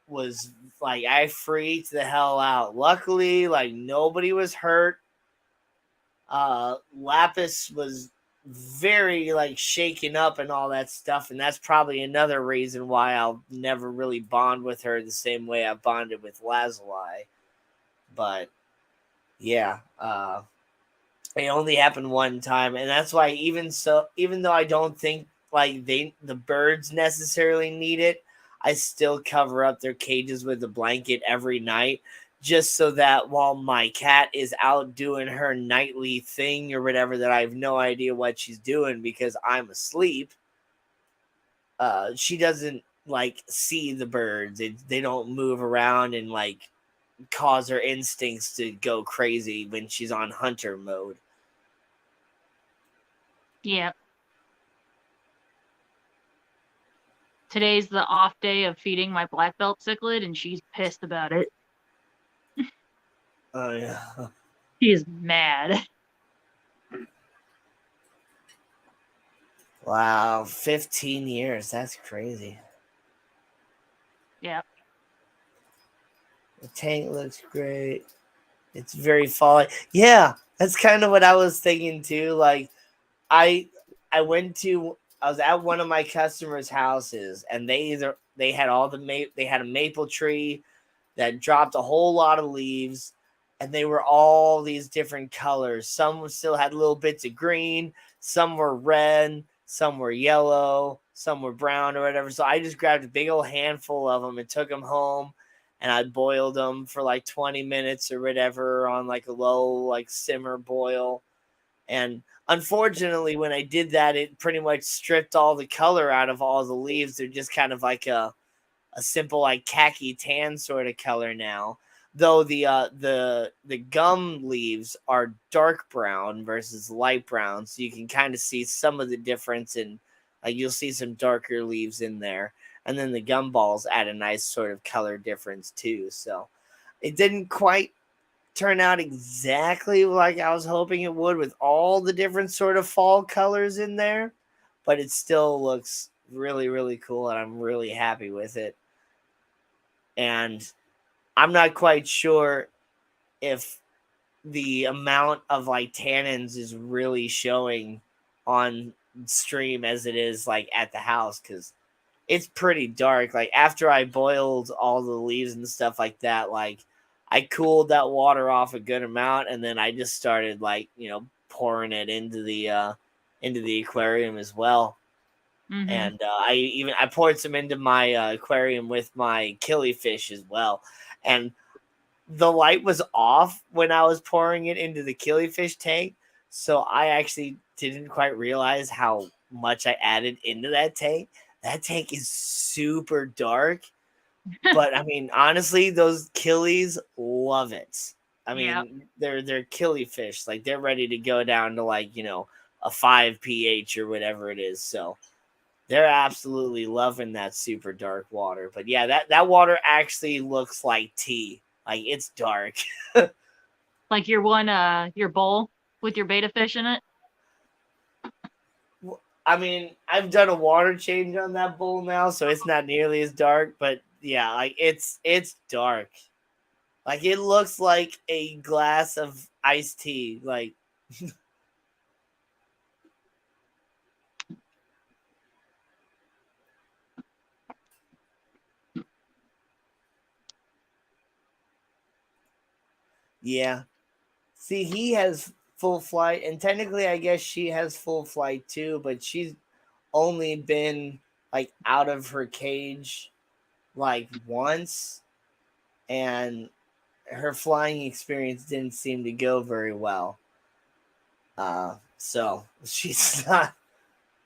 was like, I freaked the hell out. Luckily, like, nobody was hurt. Lapis was very like shaken up and all that stuff, and that's probably another reason why I'll never really bond with her the same way I bonded with Lazuli. But yeah, it only happened one time, and that's why even though I don't think like the birds necessarily need it, I still cover up their cages with a blanket every night, just so that while my cat is out doing her nightly thing or whatever, that I have no idea what she's doing because I'm asleep, she doesn't like see the birds. They don't move around and like cause her instincts to go crazy when she's on hunter mode. Yeah. Today's the off day of feeding my black belt cichlid, and she's pissed about it. Oh yeah. She is mad. Wow, 15 years. That's crazy. Yeah. The tank looks great. It's very falling. Yeah, that's kind of what I was thinking too. Like, I was at one of my customers' houses, and they had they had a maple tree that dropped a whole lot of leaves, and they were all these different colors. Some still had little bits of green, some were red, some were yellow, some were brown or whatever. So I just grabbed a big old handful of them and took them home, and I boiled them for like 20 minutes or whatever on like a low like simmer boil. And unfortunately, when I did that, it pretty much stripped all the color out of all the leaves. They're just kind of like a simple like khaki tan sort of color now. Though the gum leaves are dark brown versus light brown, so you can kind of see some of the difference in, like, you'll see some darker leaves in there, and then the gum balls add a nice sort of color difference too. So it didn't quite turn out exactly like I was hoping it would with all the different sort of fall colors in there, but it still looks really, really cool, and I'm really happy with it. and I'm not quite sure if the amount of like tannins is really showing on stream as it is like at the house, because it's pretty dark. Like after I boiled all the leaves and stuff like that, like I cooled that water off a good amount, and then I just started like, pouring it into the aquarium as well. Mm-hmm. And I poured some into my aquarium with my killifish as well. And the light was off when I was pouring it into the killifish tank, so I actually didn't quite realize how much I added into that tank. That tank is super dark, but I mean, honestly, those killies love it. I mean, they're killifish, like they're ready to go down to like a 5 pH or whatever it is. So they're absolutely loving that super dark water. But yeah, that water actually looks like tea. Like it's dark. Like your bowl with your beta fish in it. I mean, I've done a water change on that bowl now, so it's not nearly as dark. But yeah, like it's dark. Like it looks like a glass of iced tea. Like yeah. See, he has full flight, and technically, I guess she has full flight too, but she's only been like out of her cage like once, and her flying experience didn't seem to go very well. So she's not.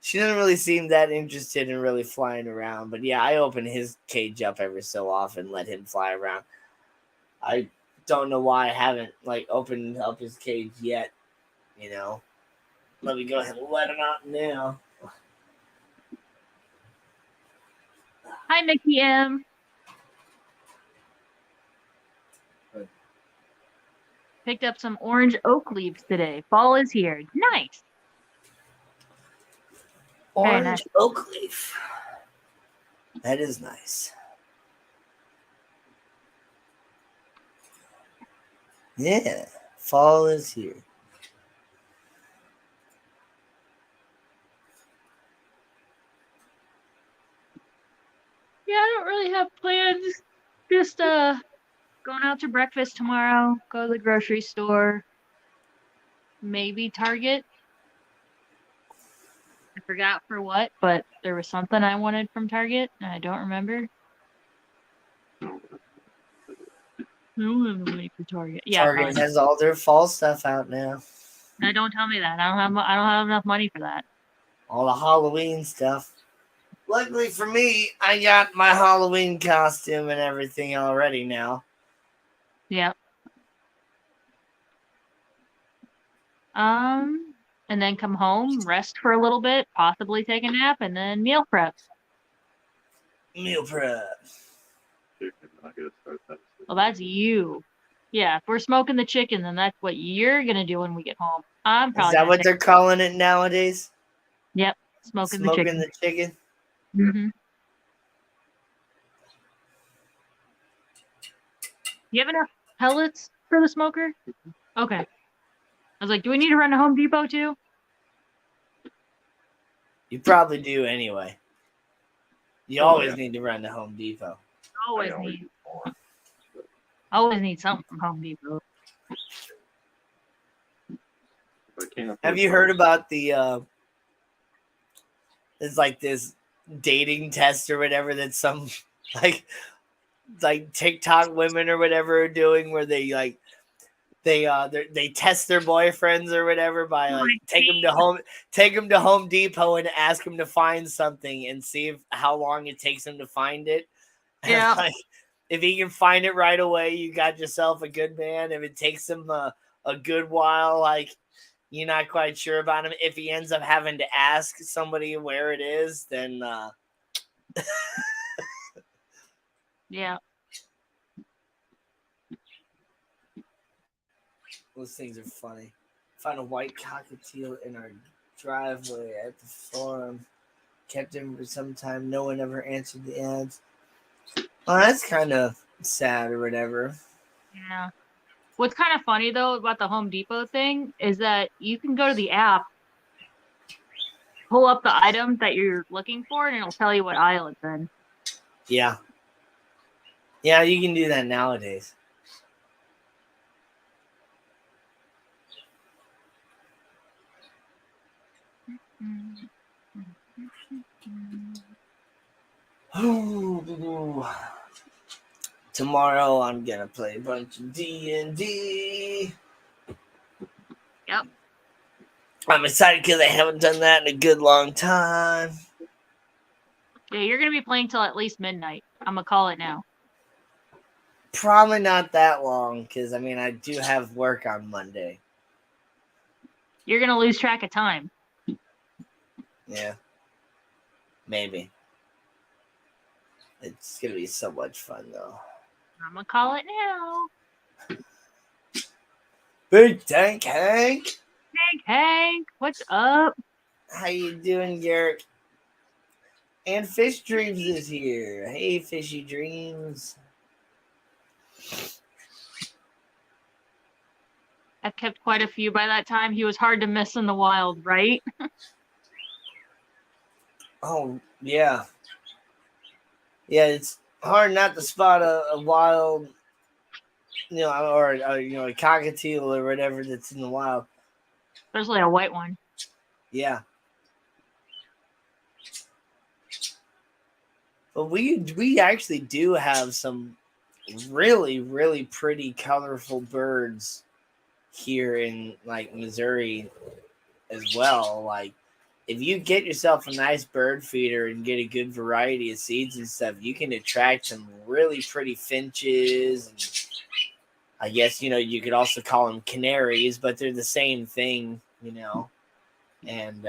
She doesn't really seem that interested in really flying around. But yeah, I open his cage up every so often, let him fly around. I don't know why I haven't like opened up his cage yet. Let me go ahead and let him out now. Hi, Mickey M. Picked up some orange oak leaves today. Fall is here. Nice. Orange nice. oak leaf. That is nice. Yeah, fall is here. Yeah, I don't really have plans. Just going out to breakfast tomorrow. Go to the grocery store. Maybe Target. I forgot for what, but there was something I wanted from Target, and I don't remember. I don't have the money for Target. Yeah, Target has all their fall stuff out now. No, don't tell me that. I don't have enough money for that. All the Halloween stuff. Luckily for me, I got my Halloween costume and everything already now. Yep. And then come home, rest for a little bit, possibly take a nap, and then meal prep. Meal prep. Well, that's you. Yeah, if we're smoking the chicken, then that's what you're gonna do when we get home. I'm probably. Is that what they're calling it nowadays? Yep, smoking the chicken. Mm-hmm. You have enough pellets for the smoker? Okay. I was like, do we need to run to Home Depot too? You probably do anyway. You always need to run to Home Depot. Always need something from Home Depot. Have you heard about the it's like this dating test or whatever that some like TikTok women or whatever are doing, where they they test their boyfriends or whatever by like take them to Home Depot and ask them to find something and see how long it takes them to find it. Yeah. Like, if he can find it right away, you got yourself a good man. If it takes him a good while, like you're not quite sure about him. If he ends up having to ask somebody where it is, then yeah. Those things are funny. Found a white cockatiel in our driveway at the farm. Kept him for some time. No one ever answered the ads. Well, that's kind of sad or whatever. Yeah. What's kind of funny though about the Home Depot thing is that you can go to the app, pull up the item that you're looking for, and it'll tell you what aisle it's in. Yeah. Yeah, you can do that nowadays. Tomorrow I'm gonna play a bunch of D&D. Yep. I'm excited because I haven't done that in a good long time. Yeah, you're gonna be playing till at least midnight. I'm gonna call it now. Probably not that long because I do have work on Monday. You're gonna lose track of time. Yeah, maybe. It's gonna be so much fun though. I'm gonna call it now. Big Tank Hank, Hey, Hank, what's up? how you doing, Garrick? And Fish Dreams is here. Hey, Fishy Dreams. I've kept quite a few by that time. He was hard to miss in the wild, right? Oh yeah, yeah. It's hard not to spot a wild, or a cockatiel or whatever that's in the wild. Especially a white one. Yeah. But we actually do have some really, really pretty, colorful birds here in like Missouri as well. Like if you get yourself a nice bird feeder and get a good variety of seeds and stuff, you can attract some really pretty finches, and I guess you could also call them canaries, but they're the same thing, and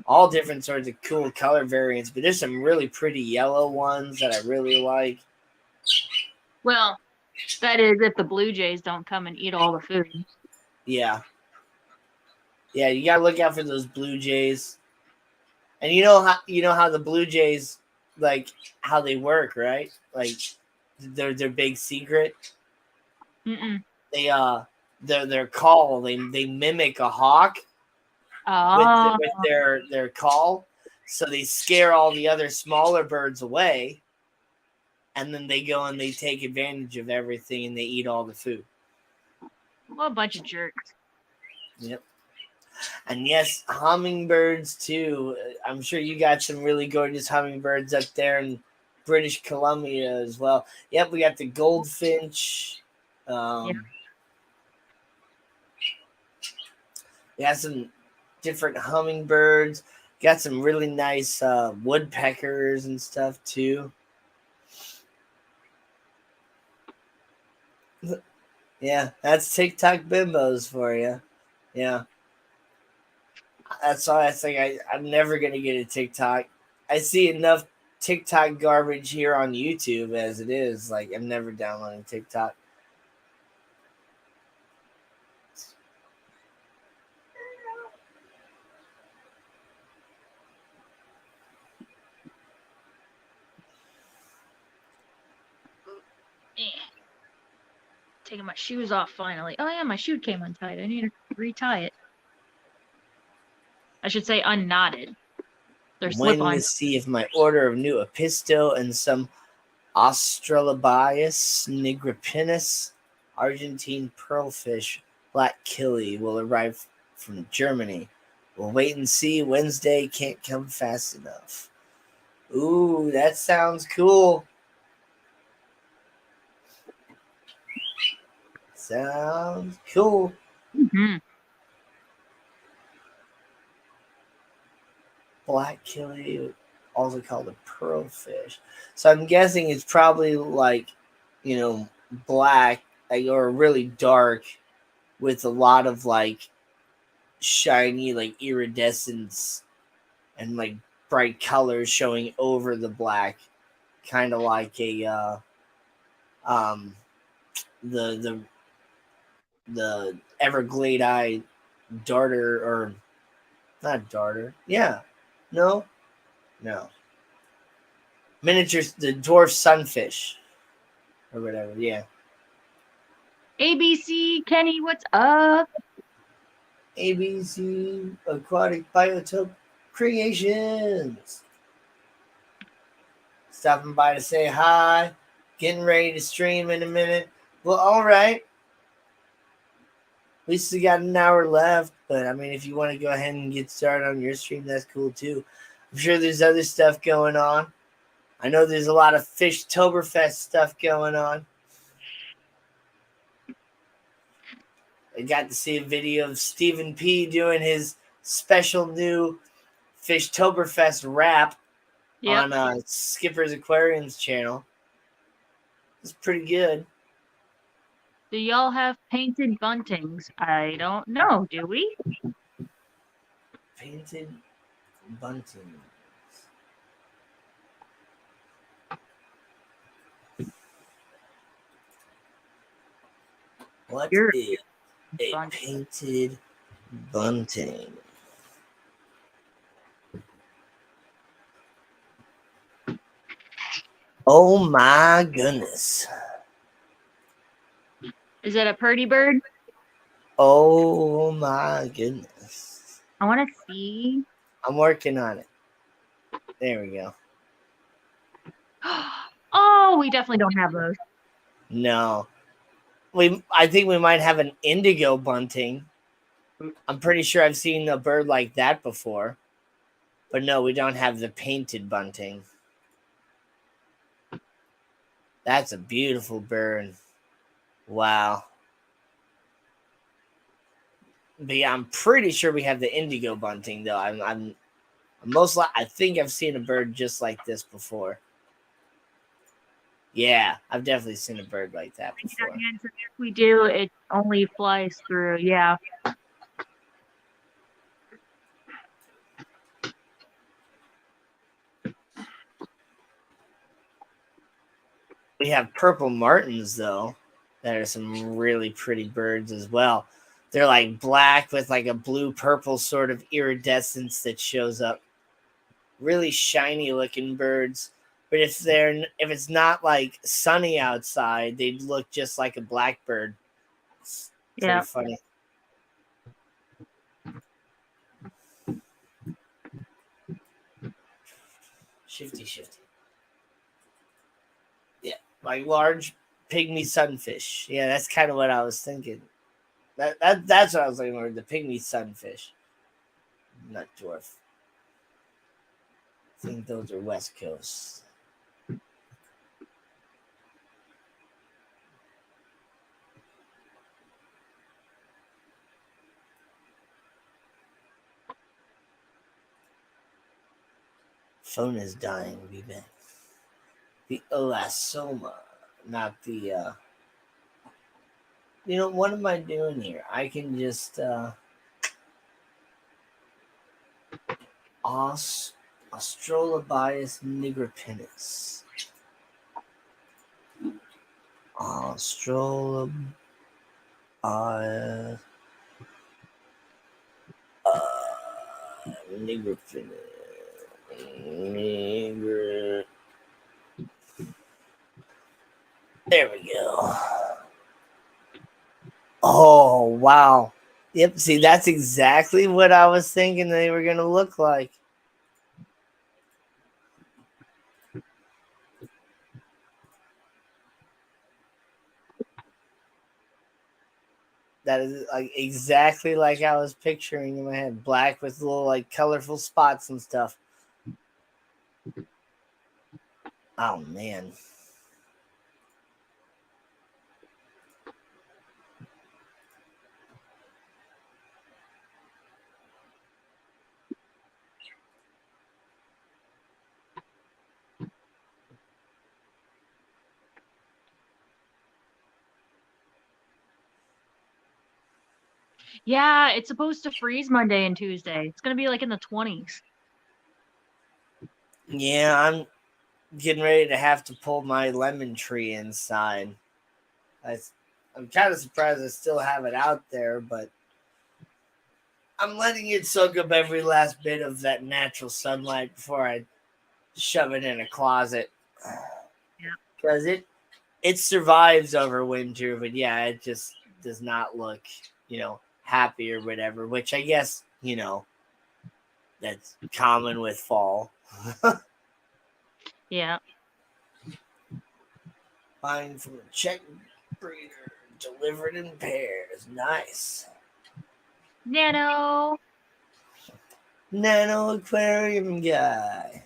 all different sorts of cool color variants. But there's some really pretty yellow ones that I really like. Well, that is if the Blue Jays don't come and eat all the food. Yeah. Yeah, you gotta look out for those Blue Jays. And you know how the Blue Jays, like, how they work, right? Like their big secret. Mm-mm. They their call, they mimic a hawk Oh, with their call. So they scare all the other smaller birds away, and then they go and they take advantage of everything and they eat all the food. what a bunch of jerks. Yep. And yes, hummingbirds too. I'm sure you got some really gorgeous hummingbirds up there in British Columbia as well. Yep, we got the goldfinch. Yeah. We got some different hummingbirds. Got some really nice woodpeckers and stuff too. Yeah, that's TikTok bimbos for you. Yeah. That's why I think I'm never going to get a TikTok. I see enough TikTok garbage here on YouTube as it is. Like, I'm never downloading TikTok. Taking my shoes off finally. Oh yeah, my shoe came untied. I need to retie it. I should say unknotted. They're Waiting slip-on. to see if my order of new Episto and some Australobius nigripinus Argentine pearlfish black killie will arrive from Germany. We'll wait and see. Wednesday can't come fast enough. Ooh, that sounds cool. Sounds cool. Mm-hmm. Black killie, also called a pearlfish. So I'm guessing it's probably like, black, like, or really dark with a lot of like shiny, like iridescence and like bright colors showing over the black, kind of like a the Everglade eye darter, or not darter. Yeah. No. Miniatures, the dwarf sunfish. Or whatever, yeah. ABC, Kenny, what's up? ABC Aquatic Biotope Creations. Stopping by to say hi. Getting ready to stream in a minute. Well, all right. At least we got an hour left. But, I mean, if you want to go ahead and get started on your stream, that's cool, too. I'm sure there's other stuff going on. I know there's a lot of Fishtoberfest stuff going on. I got to see a video of Stephen P. doing his special new Fishtoberfest rap on Skipper's Aquarium's channel. It's pretty good. Do y'all have painted buntings? I don't know. Do we? Painted buntings. What is a painted bunting? Oh my goodness. Is it a purdy bird? Oh my goodness. I want to see. I'm working on it. There we go. Oh, we definitely don't have those. No. I think we might have an indigo bunting. I'm pretty sure I've seen a bird like that before. But no, we don't have the painted bunting. That's a beautiful bird. Wow. But yeah, I'm pretty sure we have the indigo bunting though. I think I've seen a bird just like this before. Yeah, I've definitely seen a bird like that before. If we do, it only flies through. Yeah. We have purple martins though. That are some really pretty birds as well. They're like black with like a blue purple sort of iridescence that shows up. Really shiny looking birds. But if it's not like sunny outside, they'd look just like a blackbird. It's pretty funny. Shifty. Yeah, like large pygmy sunfish. Yeah, that's kind of what I was thinking. That's what I was looking for, the pygmy sunfish. Not dwarf. I think those are West Coast. Phone is dying. Be back. The elasoma, not the. What am I doing here? I can just. Australobius nigripinus. Australobius nigripinus. There we go. Oh, wow. Yep, see, that's exactly what I was thinking they were going to look like. That is like exactly like I was picturing in my head. Black with little like colorful spots and stuff. Oh, man. Yeah, it's supposed to freeze Monday and Tuesday. It's going to be like in the 20s. Yeah, I'm getting ready to have to pull my lemon tree inside. I'm kind of surprised I still have it out there, but I'm letting it soak up every last bit of that natural sunlight before I shove it in a closet. Yeah. Because it survives over winter, but yeah, it just does not look, happy or whatever, which I guess, that's common with fall. Yeah. Buying from a Czech breeder, delivered in pairs. Nice. Nano. Nano aquarium guy.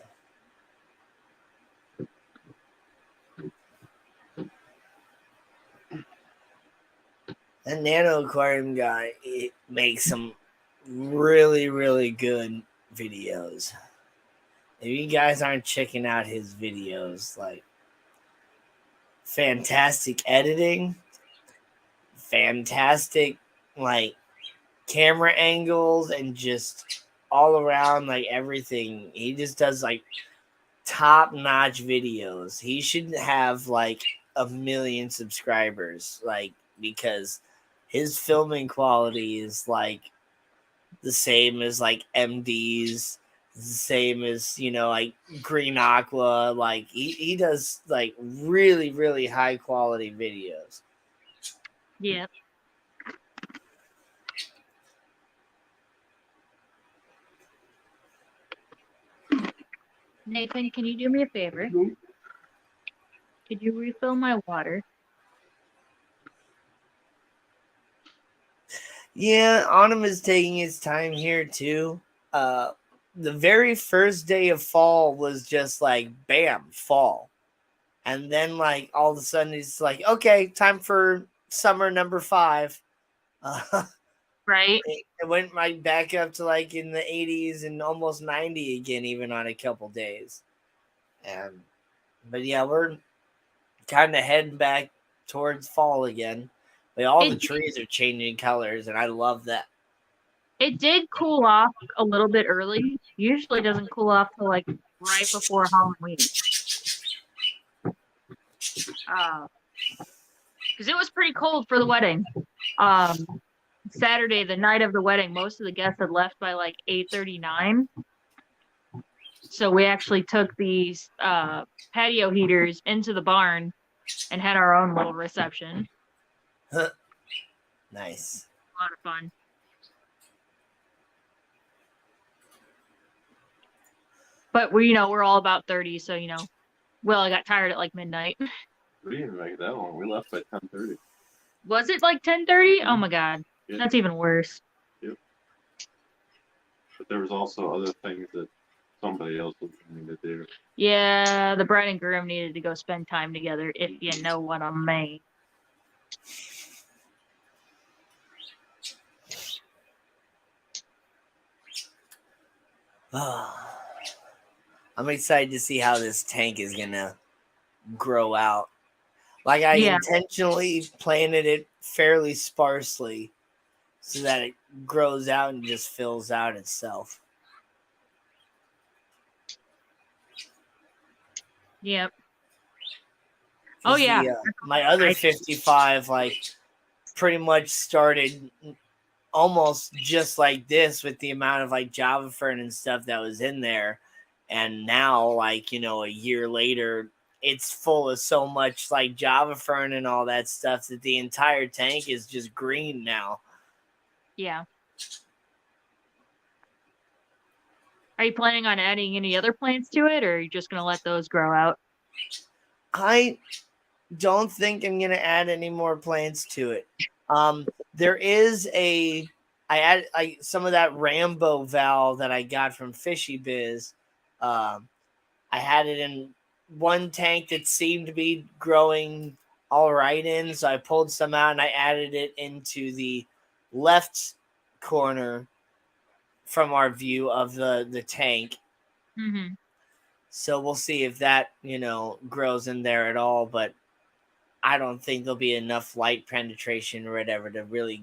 That nano aquarium guy, it makes some really, really good videos. If you guys aren't checking out his videos, like fantastic editing, fantastic like camera angles, and just all around like everything. He just does like top-notch videos. He should have like 1 million subscribers, like, because his filming quality is like the same as like MD's, the same as like Green Aqua. Like he does like really, really high quality videos. Yeah. Nathan, can you do me a favor? Could you refill my water? Yeah, Autumn is taking its time here too. The very first day of fall was just like bam, fall. And then like all of a sudden it's like, okay, time for summer number 5. Right. It went right back up to like in the 80s and almost 90 again, even on a couple days. But yeah, we're kind of heading back towards fall again. But all the trees are changing colors, and I love that. It did cool off a little bit early. Usually it doesn't cool off till like right before Halloween. Because it was pretty cold for the wedding. Saturday, the night of the wedding, most of the guests had left by like 8:39. So we actually took these patio heaters into the barn and had our own little reception. Nice. A lot of fun. But we're all about 30, so I got tired at like midnight. We didn't make it that long. We left by 10:30. Was it like 10:30? Oh my god. Yeah. That's even worse. Yep. But there was also other things that somebody else was going to do. Yeah, the bride and groom needed to go spend time together, if you know what I mean. I'm excited to see how this tank is gonna grow out. Like I intentionally planted it fairly sparsely so that it grows out and just fills out itself. Yep. Oh yeah. My other 55 like pretty much started almost just like this with the amount of like Java fern and stuff that was in there. And now, like, a year later, it's full of so much like Java fern and all that stuff that the entire tank is just green now. Yeah. Are you planning on adding any other plants to it, or are you just going to let those grow out? I don't think I'm going to add any more plants to it. There is I added some of that Rambo Val that I got from Fishy Biz. I had it in one tank that seemed to be growing all right in, so I pulled some out and I added it into the left corner from our view of the tank. Mm-hmm. So we'll see if that, grows in there at all, but I don't think there'll be enough light penetration or whatever to really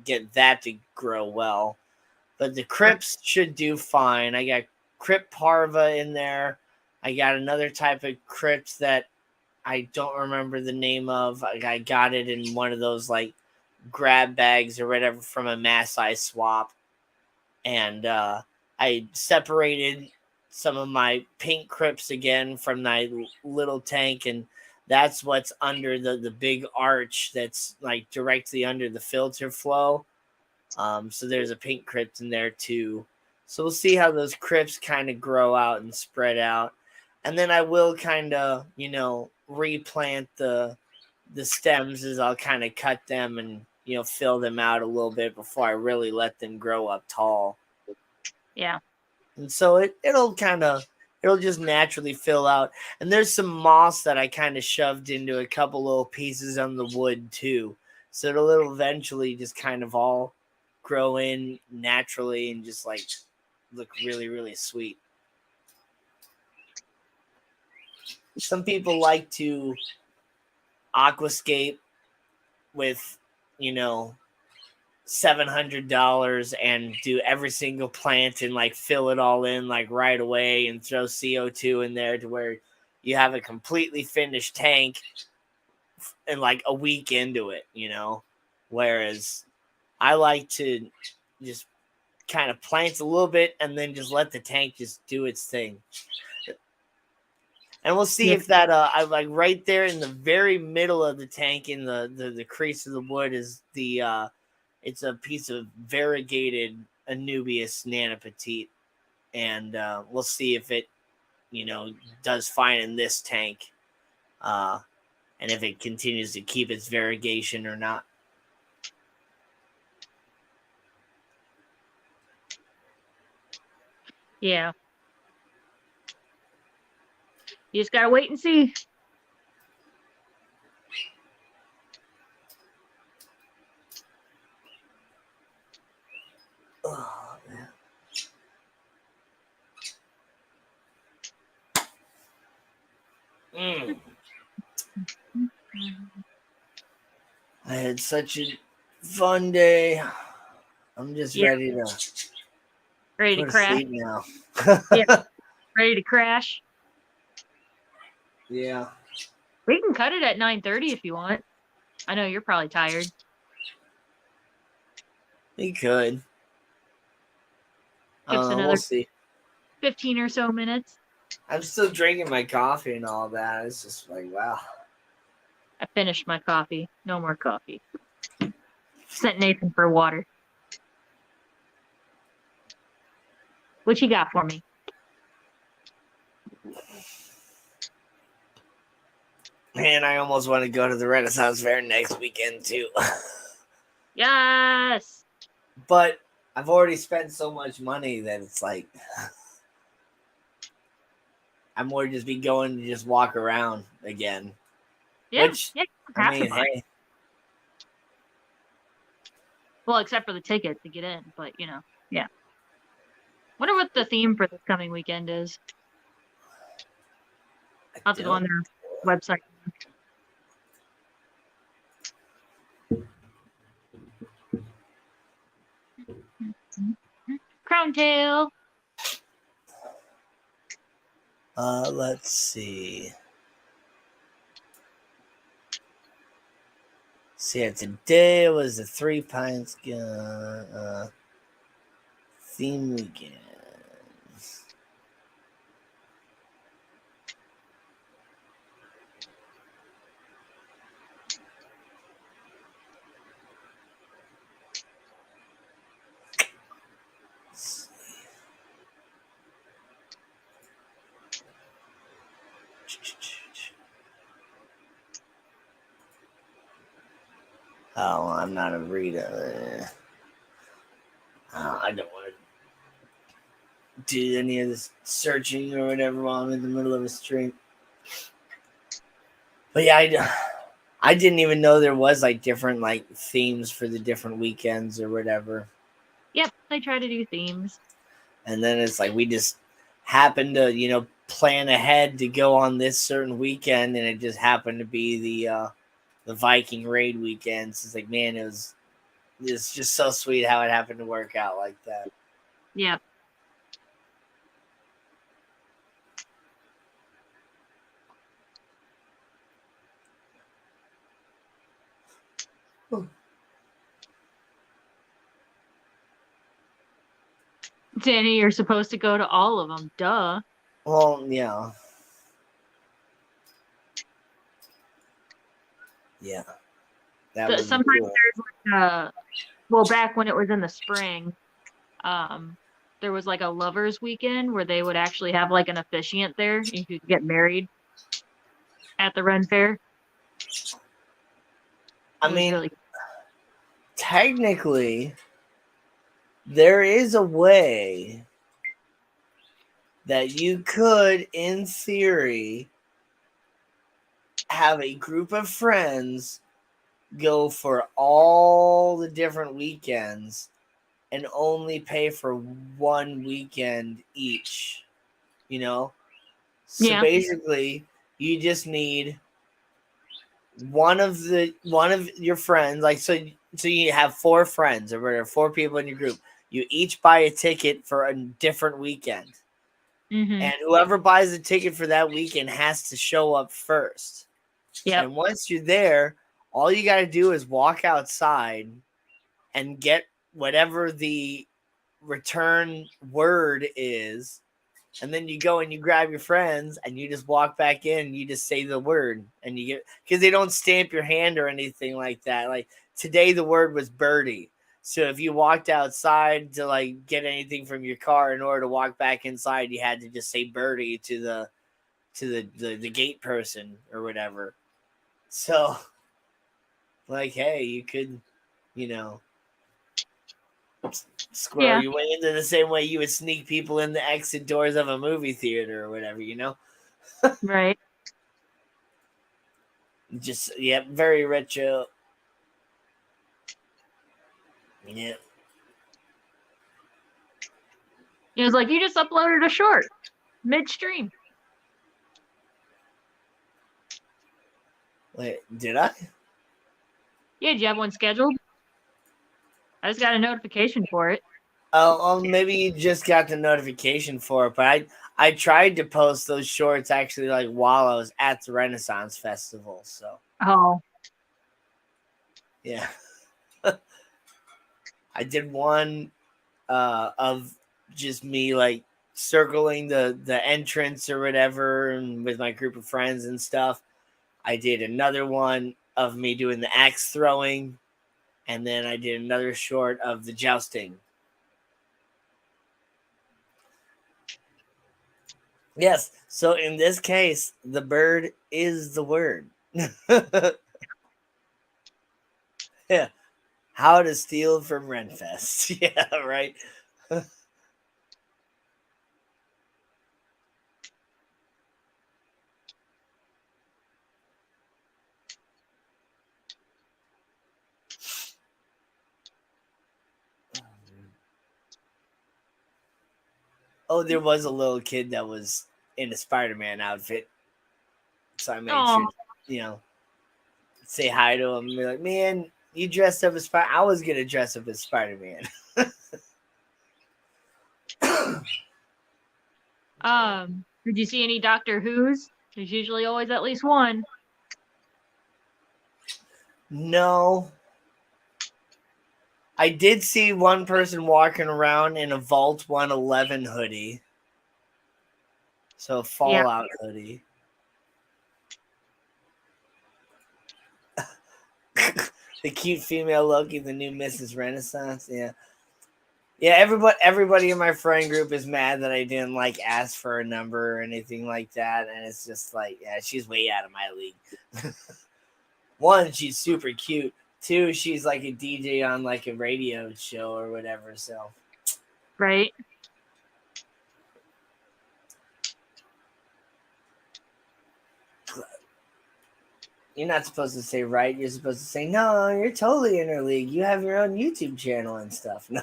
get that to grow well. But the crypts should do fine. I got crypt parva in there. I got another type of crypt that I don't remember the name of. I got it in one of those like grab bags or whatever from a Maasai swap. And I separated some of my pink crypts again from my little tank, and that's what's under the big arch that's like directly under the filter flow. So there's a pink crypt in there too. So we'll see how those crypts kind of grow out and spread out. And then I will kind of, replant the stems as I'll kind of cut them and, fill them out a little bit before I really let them grow up tall. Yeah. And so it'll just naturally fill out. And there's some moss that I kind of shoved into a couple little pieces on the wood too. So it'll eventually just kind of all grow in naturally and just like look really, really sweet. Some people like to aquascape with, $700 and do every single plant and like fill it all in like right away and throw CO2 in there to where you have a completely finished tank and like a week into it, whereas I like to just kind of plant a little bit and then just let the tank just do its thing. And we'll see if that I like right there in the very middle of the tank in the crease of the wood is the it's a piece of variegated Anubias nanopetite, and we'll see if it does fine in this tank, and if it continues to keep its variegation or not. Yeah. You just gotta wait and see. Oh, man. I had such a fun day. I'm just ready to crash. Sleep now. Yeah. Ready to crash. Yeah. We can cut it at 9:30 if you want. I know you're probably tired. We could. Another we'll see. 15 or so minutes. I'm still drinking my coffee and all that. It's just like, wow. I finished my coffee. No more coffee. Sent Nathan for water. What you got for me? Man, I almost want to go to the Renaissance Fair next weekend too. Yes. But I've already spent so much money that it's like I'm more just be going to just walk around again. Yeah. Which, I mean, hey. Well, except for the ticket to get in, but yeah. Wonder what the theme for this coming weekend is. I'll have to go on their website. Crown tail. Let's see. See, today was the 3 Pines theme weekend. Oh, I'm not a reader. I don't want to do any of this searching or whatever while I'm in the middle of a stream. But yeah, I didn't even know there was like different like themes for the different weekends or whatever. Yep, they try to do themes. And then it's like we just happened to, plan ahead to go on this certain weekend, and it just happened to be the Viking raid weekend. So it's like, man, it's just so sweet how it happened to work out like that. Yeah. Danny, you're supposed to go to all of them. Duh. Well, yeah. Yeah. That would be Sometimes cool. there's like well, back when it was in the spring, there was like a lovers weekend where they would actually have like an officiant there. And you could get married at the Ren Fair. I It was mean, really technically, there is a way that you could, in theory, have a group of friends go for all the different weekends and only pay for one weekend each, you know? So Yeah. basically, you just need one of your friends, like so you have 4 friends or whatever, 4 people in your group. You each buy a ticket for a different weekend. Mm-hmm. And whoever buys a ticket for that weekend has to show up first. Yep. And once you're there, all you got to do is walk outside and get whatever the return word is. And then you go and you grab your friends and you just walk back in and you just say the word. And you get, because they don't stamp your hand or anything like that. Like today, the word was birdie. So if you walked outside to like get anything from your car, in order to walk back inside, you had to just say birdie to the gate person or whatever. So, like, hey, you could, squirrel your way into the same way you would sneak people in the exit doors of a movie theater or whatever, Right. Just, very retro. Yeah. It was like, you just uploaded a short midstream. Wait, did I? Yeah, did you have one scheduled? I just got a notification for it. Oh, maybe you just got the notification for it, but I tried to post those shorts actually like while I was at the Renaissance Festival, so. Oh. Yeah. I did one of just me like circling the entrance or whatever and with my group of friends and stuff. I did another one of me doing the axe throwing, and then I did another short of the jousting. Yes, so in this case, the bird is the word. Yeah. How to steal from Renfest. Yeah, right. Oh, there was a little kid that was in a Spider-Man outfit. So I made sure, say hi to him and be like, man, you dressed up as Spider. I was going to dress up as Spider-Man. Did you see any Doctor Who's? There's usually always at least one. No. I did see one person walking around in a Vault 111 hoodie. So a Fallout hoodie. The cute female Loki, the new Mrs. Renaissance. Yeah. Yeah, everybody in my friend group is mad that I didn't like ask for a number or anything like that. And it's just like, yeah, she's way out of my league. 1, she's super cute. 2, she's like a DJ on like a radio show or whatever. So, right. You're not supposed to say right. You're supposed to say, no, you're totally in her league. You have your own YouTube channel and stuff. No.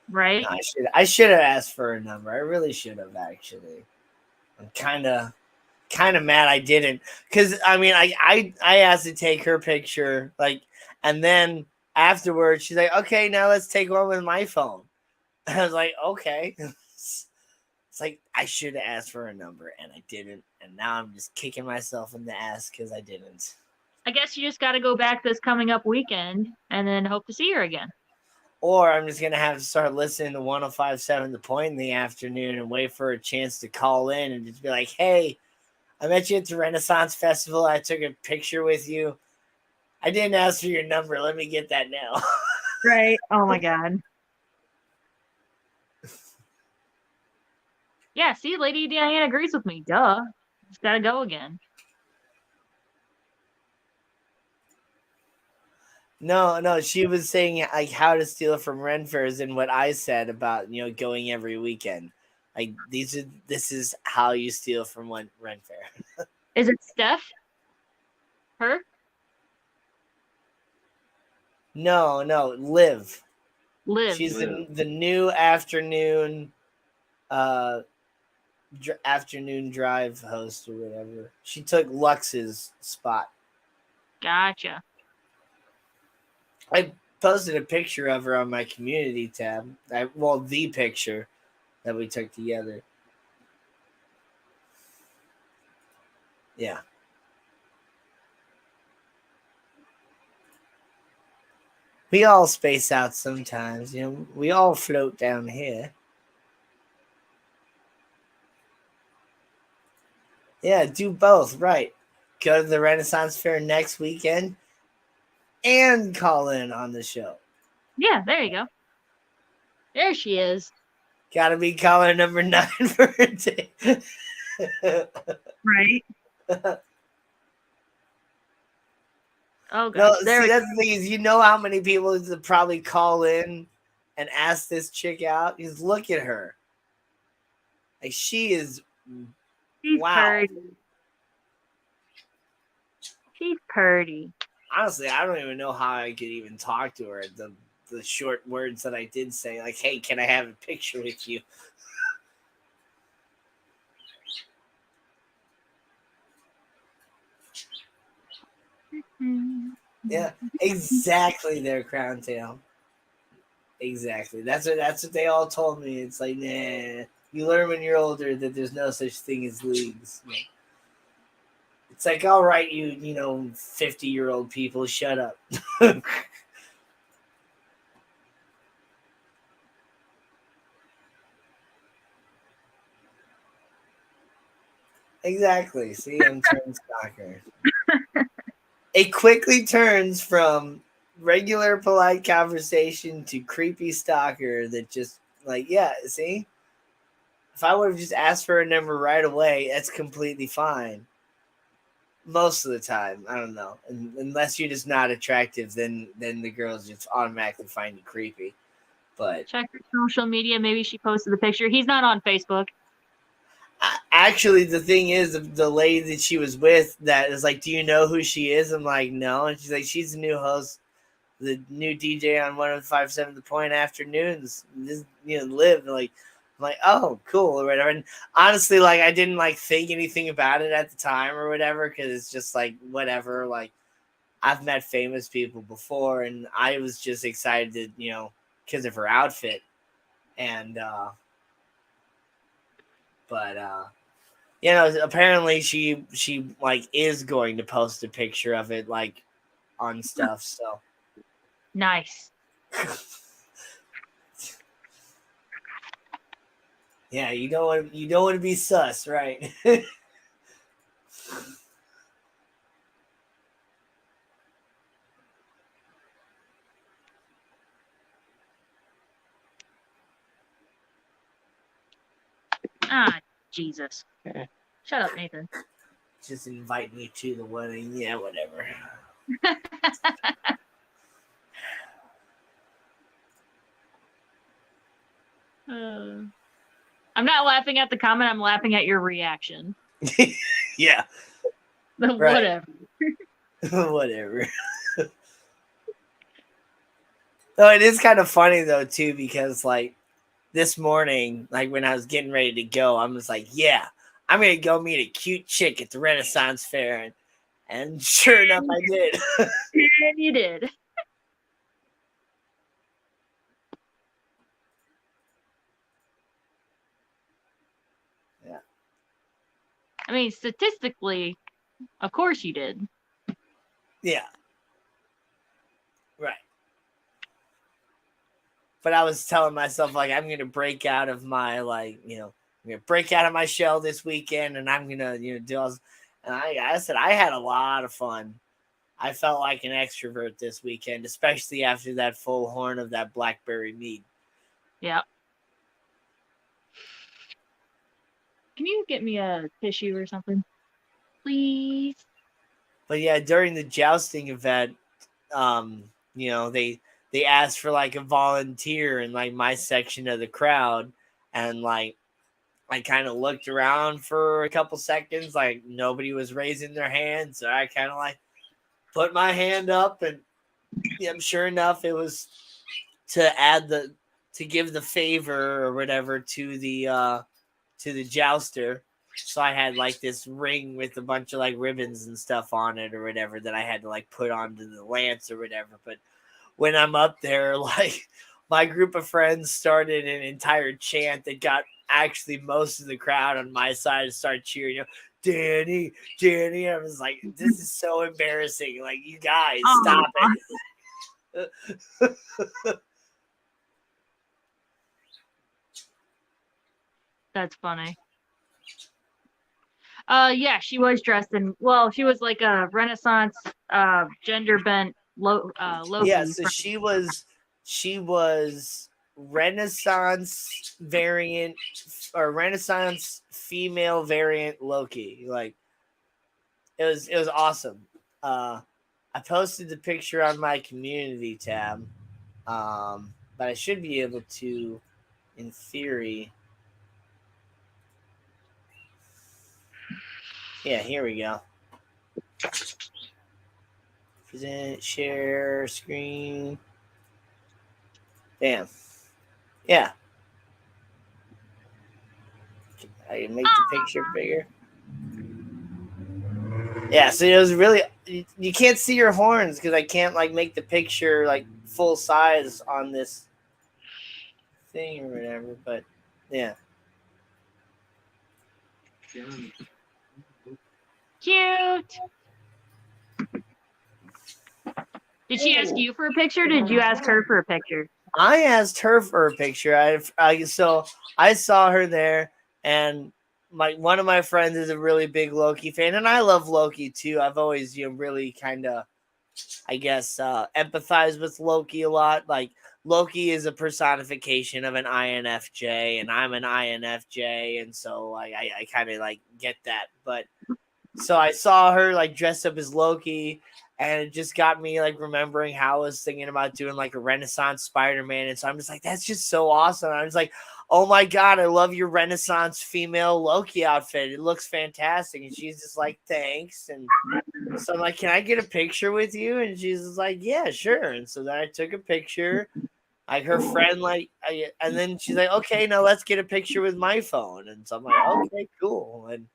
Right. No, I should have asked for a number. I really should have actually. I'm kind of mad I didn't. Because, I mean, I asked to take her picture, like, and then afterwards, she's like, okay, now let's take one with my phone. I was like, okay. It's like, I should have asked for a number, and I didn't. And now I'm just kicking myself in the ass because I didn't. I guess you just got to go back this coming up weekend and then hope to see her again. or I'm just gonna have to start listening to 105.7 The Point in the afternoon and wait for a chance to call in and just be like, "Hey, I met you at the Renaissance Festival. I took a picture with you. I didn't ask for your number. Let me get that now." Right. Oh my god. Yeah, see, Lady Diane agrees with me. Duh. Just gotta go again. No, she was saying like how to steal from Ren Fairs and what I said about going every weekend. Like this is how you steal from one Ren Fair. Is it Steph? Her? No, Liv. Liv. She's Liv. the new afternoon afternoon drive host or whatever. She took Lux's spot. Gotcha. I posted a picture of her on my community tab. The picture that we took together. Yeah. We all space out sometimes, we all float down here. Yeah, do both, right. Go to the Renaissance Fair next weekend and call in on the show. Yeah, there you go. There she is. Gotta be caller number 9 for a day. Right. Oh No, gosh. see, that's the thing is, how many people would probably call in and ask this chick out? Because look at her. Like, she is, She's wow. purty. She's purty. Honestly, I don't even know how I could even talk to her. The short words that I did say, like, "Hey, can I have a picture with you?" Yeah, exactly. Their Crown Tail. Exactly. That's what they all told me. It's like, nah. You learn when you're older that there's no such thing as leagues. It's like, all right, you 50-year-old people, shut up. Exactly. See, I'm turned stalker. It quickly turns from regular polite conversation to creepy stalker that just see? If I would have just asked for a number right away, that's completely fine. Most of the time, I don't know. Unless you're just not attractive, then the girls just automatically find you creepy. But check her social media. Maybe she posted the picture. He's not on Facebook. Actually, the thing is, the lady that she was with that is like, "Do you know who she is?" I'm like, "No." And she's like, "She's the new host, the new DJ on 105.7 The Point afternoons. This, Live." Like, I'm like, "Oh, cool," or whatever. And honestly, like, I didn't think anything about it at the time or whatever, because it's just like whatever. Like, I've met famous people before, and I was just excited to, because of her outfit, and but apparently she like is going to post a picture of it like on stuff. So nice. Yeah, you don't want to be sus, right? Ah, Jesus. Shut up, Nathan. Just invite me to the wedding. Yeah, whatever. I'm not laughing at the comment. I'm laughing at your reaction. Yeah. Whatever. Whatever. No, it is kind of funny though too, because like this morning, like when I was getting ready to go, I was like, "Yeah, I'm gonna go meet a cute chick at the Renaissance Fair," and sure enough, I did. And you did. Yeah. I mean, statistically, of course you did. Yeah. Right. but I was telling myself like I'm gonna break out of my I'm gonna break out of my shell this weekend, and I'm gonna do all this. And I said I had a lot of fun. I felt like an extrovert this weekend, especially after that full horn of that blackberry mead. Yeah. Can you get me a tissue or something, please? But yeah, during the jousting event, they asked for like a volunteer in like my section of the crowd, and like I kind of looked around for a couple seconds, like nobody was raising their hand, so I kind of like put my hand up, and sure enough, it was to give the favor or whatever to the jouster. So I had like this ring with a bunch of like ribbons and stuff on it or whatever that I had to like put onto the lance or whatever. But when I'm up there, like my group of friends started an entire chant that got actually most of the crowd on my side to start cheering, Danny, Danny. I was like, this is so embarrassing. Like, you guys, stop it. That's funny. Yeah, she was dressed in, she was like a Renaissance gender bent Loki. Yeah, so she was Renaissance variant or Renaissance female variant Loki. Like, it was awesome. I posted the picture on my community tab. But I should be able to, in theory. Yeah, here we go. Present, share, screen. Bam. Yeah. I can make the picture bigger. Yeah, so it was really, you can't see your horns because I can't like make the picture like full size on this thing or whatever. But yeah. Cute. Did she ask you for a picture? Or did you ask her for a picture? I asked her for a picture. So I saw her there, and one of my friends is a really big Loki fan, and I love Loki too. I've always really kind of, I guess, empathize with Loki a lot. Like, Loki is a personification of an INFJ, and I'm an INFJ, and so I kind of like get that. But so I saw her like dressed up as Loki, and it just got me like remembering how I was thinking about doing like a Renaissance Spider-Man. And so I'm just like, that's just so awesome. I was like, oh my God, I love your Renaissance female Loki outfit. It looks fantastic. And she's just like, thanks. And so I'm like, can I get a picture with you? And she's just like, yeah, sure. And so then I took a picture. Like, her friend, and then she's like, okay, now let's get a picture with my phone. And so I'm like, okay, cool. And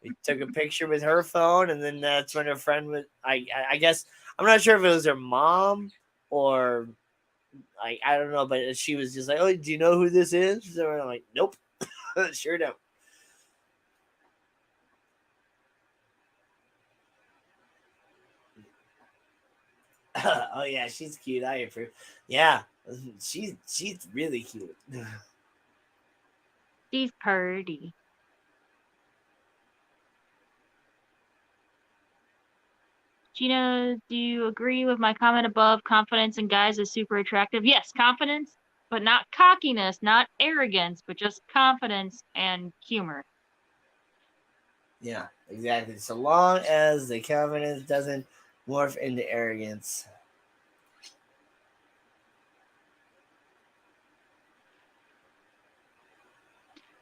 we took a picture with her phone, and then that's when her friend was. I guess I'm not sure if it was her mom or I don't know, but she was just like, "Oh, do you know who this is?" So I'm like, "Nope, sure don't." Oh yeah, she's cute. I approve. Yeah, she's really cute. She's pretty. Gina, do you agree with my comment above? Confidence in guys is super attractive. Yes, confidence, but not cockiness, not arrogance, but just confidence and humor. Yeah, exactly. So long as the confidence doesn't morph into arrogance.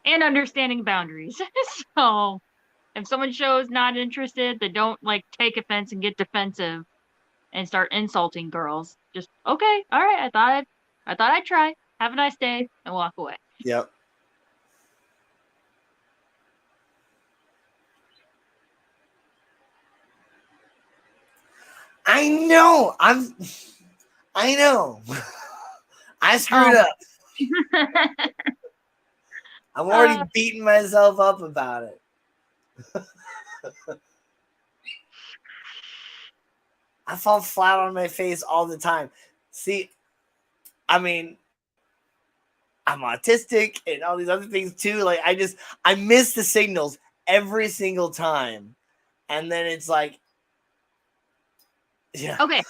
And understanding boundaries. So if someone shows not interested, they don't like take offense and get defensive and start insulting girls. Just okay, all right. I thought I'd try. Have a nice day and walk away. Yep. I know. I know. I screwed up. I'm already beating myself up about it. I fall flat on my face all the time. See, I mean, I'm autistic and all these other things too. Like I miss the signals every single time. And then it's like, yeah. Okay.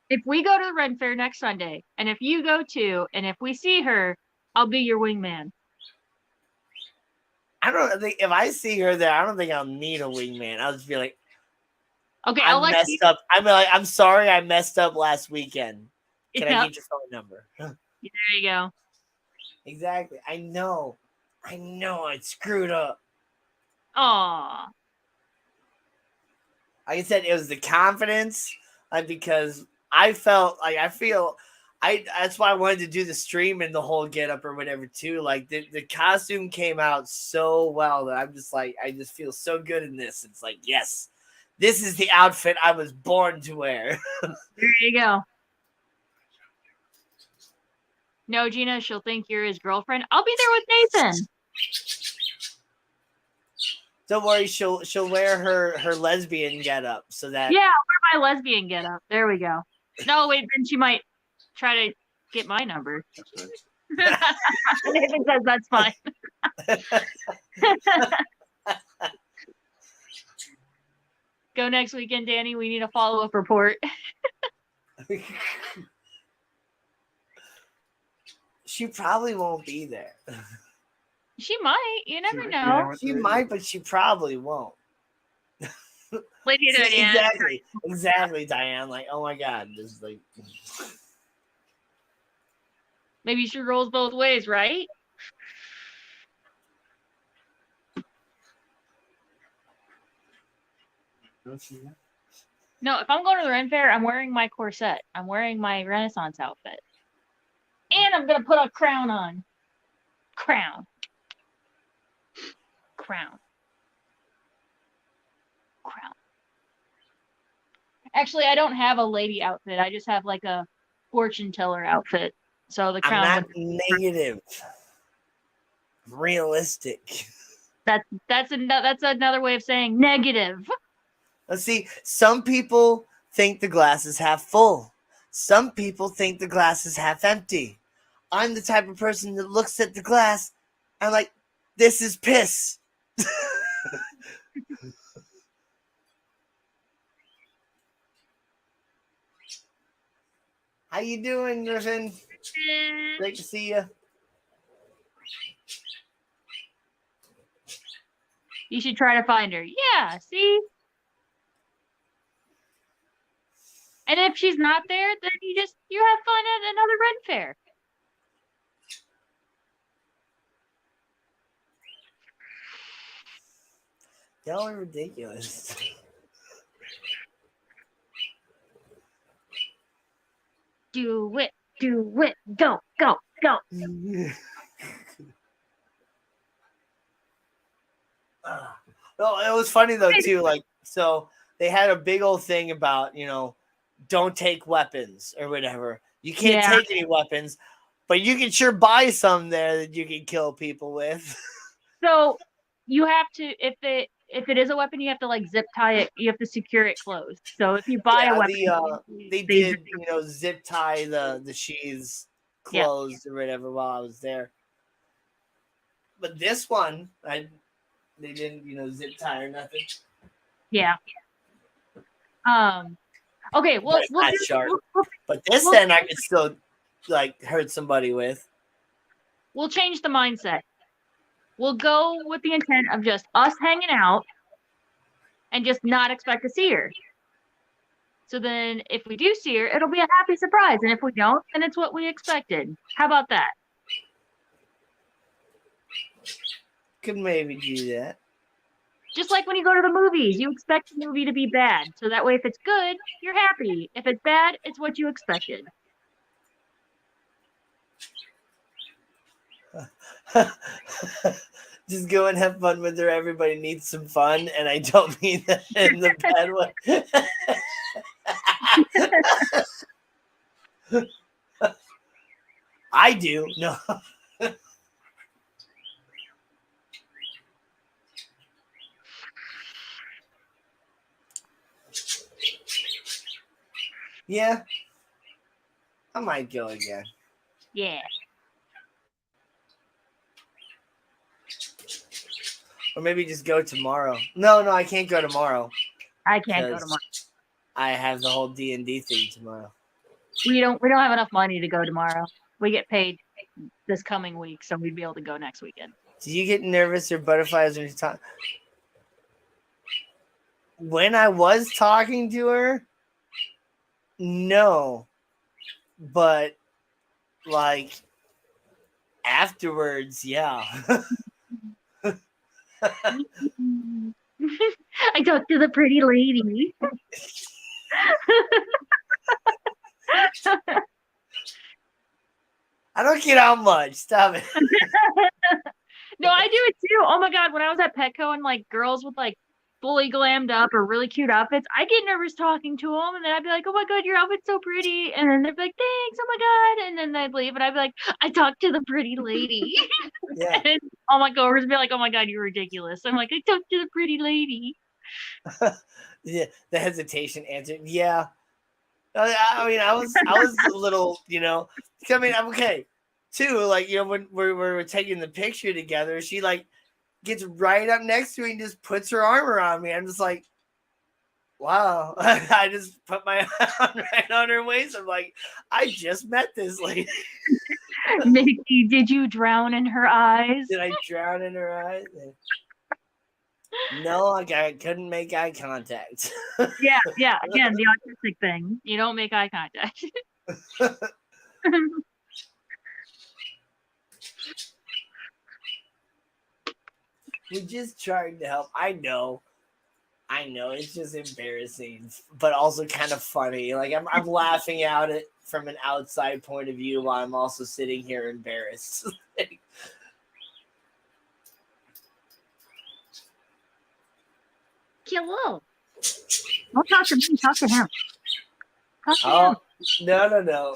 If we go to the Ren Fair next Sunday, and if you go too, and if we see her, I'll be your wingman. I don't think if I see her there, I don't think I'll need a wingman. I'll just be like, okay, I messed up. I'm like, I'm sorry, I messed up last weekend. Can I get your phone number? There you go. Exactly. I know I screwed up. Aw. Like I said, it was the confidence, like because I feel that's why I wanted to do the stream and the whole get up or whatever too. Like the costume came out so well that I'm just like, I just feel so good in this. It's like, yes, this is the outfit I was born to wear. There you go. No, Gina, she'll think you're his girlfriend. I'll be there with Nathan. Don't worry, she'll wear her lesbian get up so that I'll wear my lesbian get up. There we go. No, wait, then she might try to get my number. Nathan says that's fine. Go next weekend, Danny. We need a follow-up report. She probably won't be there. She might. You never know. She might, but she probably won't. Lady Diane. Exactly, Diane. Like, oh my God, this is like. Maybe she rolls both ways, right? No, if I'm going to the Ren Fair, I'm wearing my corset. I'm wearing my Renaissance outfit. And I'm going to put a crown on. Crown. Actually, I don't have a lady outfit. I just have like a fortune teller outfit. So the crown. I'm not negative. Realistic. That's another way of saying negative. Let's see. Some people think the glass is half full. Some people think the glass is half empty. I'm the type of person that looks at the glass and like, this is piss. How you doing, Griffin? Great to see you. You should try to find her. Yeah, see? And if she's not there, then you have fun at another Ren Fair. Y'all are ridiculous. Do it, go. No, it was funny though too. Like, so they had a big old thing about, don't take weapons or whatever. You can't take any weapons, but you can sure buy some there that you can kill people with. So you have to, if it is a weapon, you have to like zip tie it. You have to secure it closed. So if you buy a weapon, they did zip tie the sheaths closed or whatever while I was there. But this one, they didn't zip tie or nothing. Yeah. Okay. Well, but this then I could still like hurt somebody with. We'll change the mindset. We'll go with the intent of just us hanging out and just not expect to see her. So then if we do see her, it'll be a happy surprise. And if we don't, then it's what we expected. How about that? Could maybe do that. Just like when you go to the movies, you expect the movie to be bad. So that way, if it's good, you're happy. If it's bad, it's what you expected. Just go and have fun with her. Everybody needs some fun, and I don't mean that in the bad way. I do. No. Yeah. I might go again. Yeah. Or maybe just go tomorrow. No, I can't go tomorrow. I can't go 'cause tomorrow. I have the whole D&D thing tomorrow. We don't have enough money to go tomorrow. We get paid this coming week, so we'd be able to go next weekend. Do you get nervous or butterflies when you talk? When I was talking to her, no. But like afterwards, yeah. I talked to the pretty lady. I don't get out much. Stop it. No, I do it too. Oh my god, when I was at Petco and like girls with like fully glammed up or really cute outfits, I get nervous talking to them, and then I'd be like, "Oh my god, your outfit's so pretty," and then they'd be like, "Thanks, oh my god," and then they'd leave, and I'd be like, "I talked to the pretty lady." Yeah. And all my coworkers would be like, "Oh my god, you're ridiculous." I'm like, "I talked to the pretty lady." Yeah. The hesitation answer. Yeah. I mean, I was a little, I mean, I'm okay. Too, like, when we're taking the picture together, she like gets right up next to me and just puts her arm around me. I'm just like, wow. I just put my arm right on her waist. I'm like, I just met this lady. Mickey, did you drown in her eyes? Did I drown in her eyes? No, I couldn't make eye contact. Yeah. Again, the autistic thing. You don't make eye contact. We're just trying to help. I know. It's just embarrassing, but also kind of funny. Like I'm laughing at it from an outside point of view while I'm also sitting here embarrassed. Hello. Don't talk to me. Talk to him. Talk to him. No.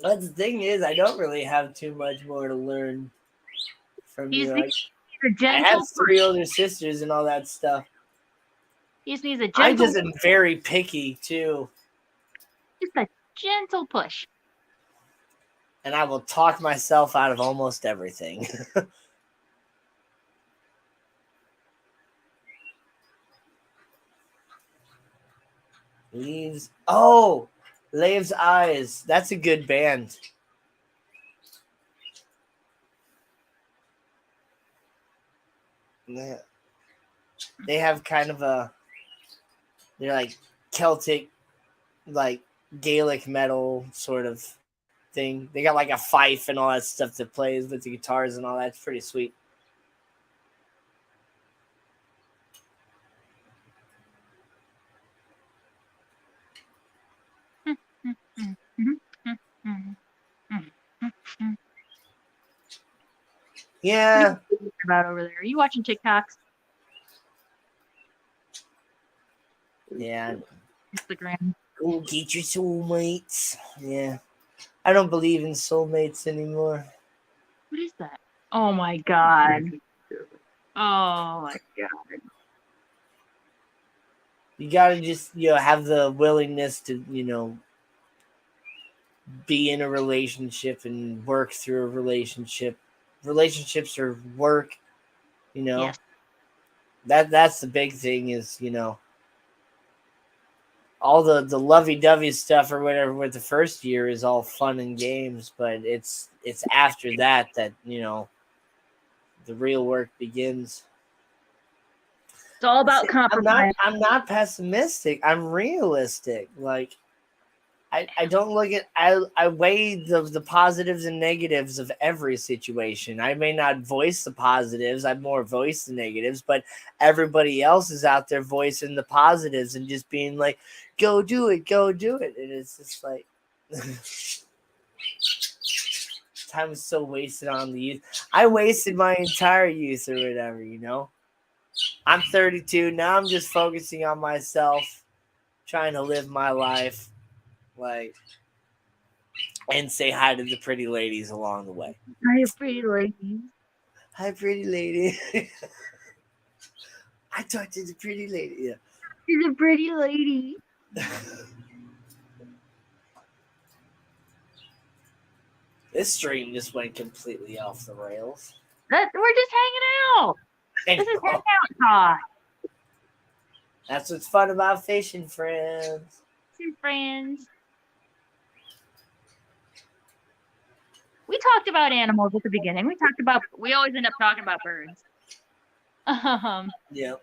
But the thing is, I don't really have too much more to learn from you. He's a I gentle have 3 older sisters and all that stuff. He just needs a gentle. I just am very picky too. Just a gentle push. And I will talk myself out of almost everything. Leaves. Oh, Leaves Eyes. That's a good band. Yeah. They have kind of they're like Celtic, like Gaelic metal sort of thing. They got like a fife and all that stuff that plays with the guitars and all that. It's pretty sweet. Yeah. About over there. Are you watching TikToks? Yeah. Instagram. Go get your soulmates. Yeah. I don't believe in soulmates anymore. What is that? Oh my god. Oh my god. You gotta just, have the willingness to, be in a relationship and work through a relationship. Relationships are work, Yes. That's the big thing is, all the lovey-dovey stuff or whatever with the first year is all fun and games, but it's after that the real work begins. It's all about compromise. I'm not pessimistic. I'm realistic. Like I don't look at I weigh the positives and negatives of every situation. I may not voice the positives, I more voice the negatives, but everybody else is out there voicing the positives and just being like, go do it. And it's just like time is so wasted on the youth. I wasted my entire youth or whatever, I'm 32. Now I'm just focusing on myself, trying to live my life. And say hi to the pretty ladies along the way. Hi, pretty lady. Hi, pretty lady. I talked to the pretty lady. Yeah. She's a pretty lady. This stream just went completely off the rails. We're just hanging know. I This is know. hangout talk. That's what's fun about fishing, friends. Two friends. We talked about animals at the beginning. We always end up talking about birds. Yep.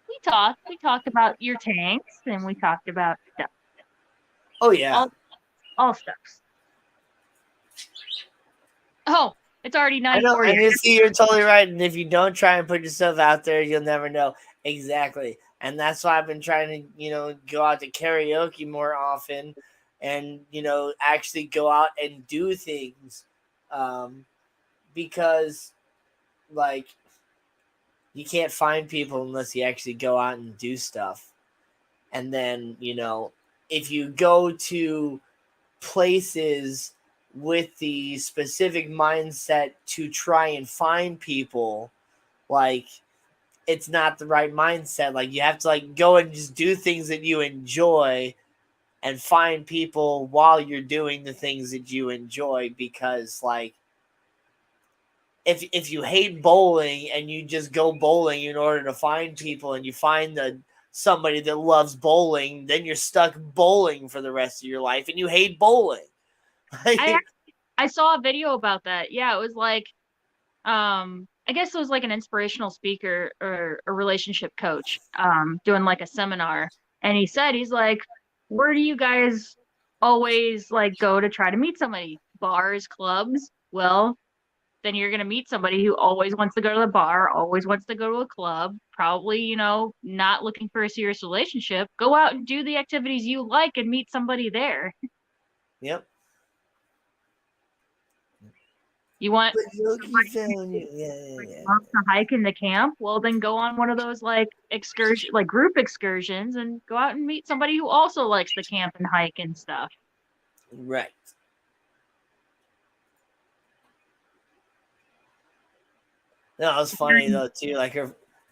We talked about your tanks and we talked about stuff. Oh yeah. All stuffs. Oh, it's already I know, 9:40. and you see, you're totally right. And if you don't try and put yourself out there, you'll never know. Exactly. And that's why I've been trying to, go out to karaoke more often and, actually go out and do things. Because, like, you can't find people unless you actually go out and do stuff. And then, if you go to places with the specific mindset to try and find people, like, it's not the right mindset. Like, you have to go and just do things that you enjoy and find people while you're doing the things that you enjoy, because if you hate bowling and you just go bowling in order to find people and you find somebody that loves bowling, then you're stuck bowling for the rest of your life and you hate bowling. I saw a video about that. Yeah, it was like, I guess it was like an inspirational speaker or a relationship coach, doing like a seminar. And he's like, where do you guys always go to try to meet somebody? Bars, clubs? Well, then you're going to meet somebody who always wants to go to the bar, always wants to go to a club, probably, not looking for a serious relationship. Go out and do the activities you like and meet somebody there. Yep. You want yeah. to hike in the camp? Well, then go on one of those group excursions and go out and meet somebody who also likes to camp and hike and stuff. Right. No, it was funny though too. Like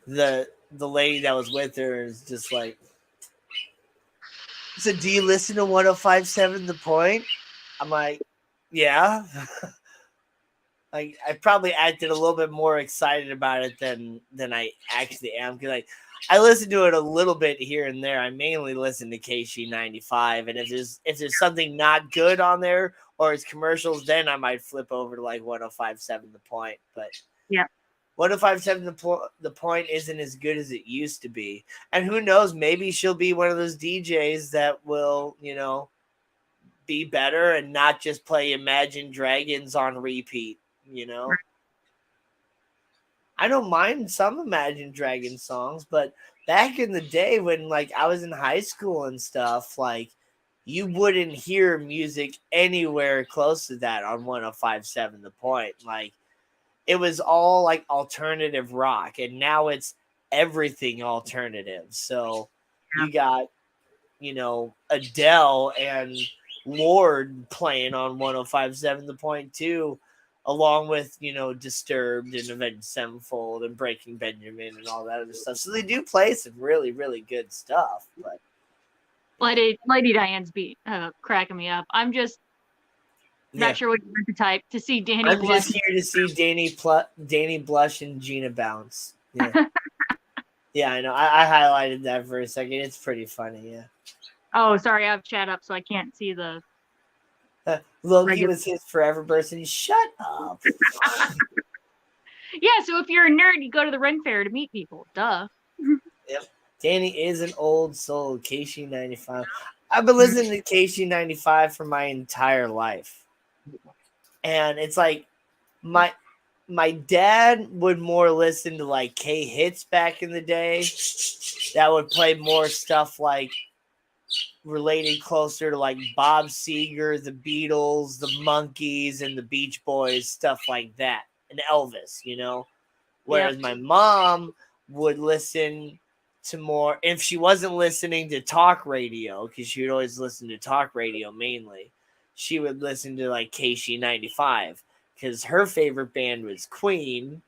the lady that was with her is just like, so do you listen to 105.7 The Point? I'm like, yeah. I probably acted a little bit more excited about it than I actually am, because I listen to it a little bit here and there. I mainly listen to KC95, and if there's something not good on there or it's commercials, then I might flip over to 105.7 The Point. But yeah, 105.7 The Point isn't as good as it used to be, and who knows? Maybe she'll be one of those DJs that will be better and not just play Imagine Dragons on repeat. I don't mind some Imagine Dragons songs, but back in the day when I was in high school and stuff, you wouldn't hear music anywhere close to that on 105.7 The Point. It was all alternative rock, and now it's everything alternative. So you got Adele and Lorde playing on 105.7 The Point too, along with Disturbed and Avenged Sevenfold and Breaking Benjamin and all that other stuff. So they do play some really, really good stuff. But Lady Diane's beat cracking me up. I'm just not sure what you meant to type to see Danny. I'm just here to see Danny Blush and Gina bounce. Yeah. Yeah, I know. I highlighted that for a second. It's pretty funny. Yeah. Oh, sorry, I have chat up, so I can't see the. Loki was his forever person. Shut up. Yeah, so if you're a nerd, you go to the Ren Fair to meet people. Duh. Yep. Danny is an old soul. KC95. I've been listening to KC95 for my entire life, and it's my dad would more listen to K hits back in the day. That would play more stuff related closer to Bob Seger, the Beatles, the Monkees, and the Beach Boys, stuff like that, and Elvis, Whereas my mom would listen to more, if she wasn't listening to talk radio, because she would always listen to talk radio mainly, she would listen to KC95, because her favorite band was Queen,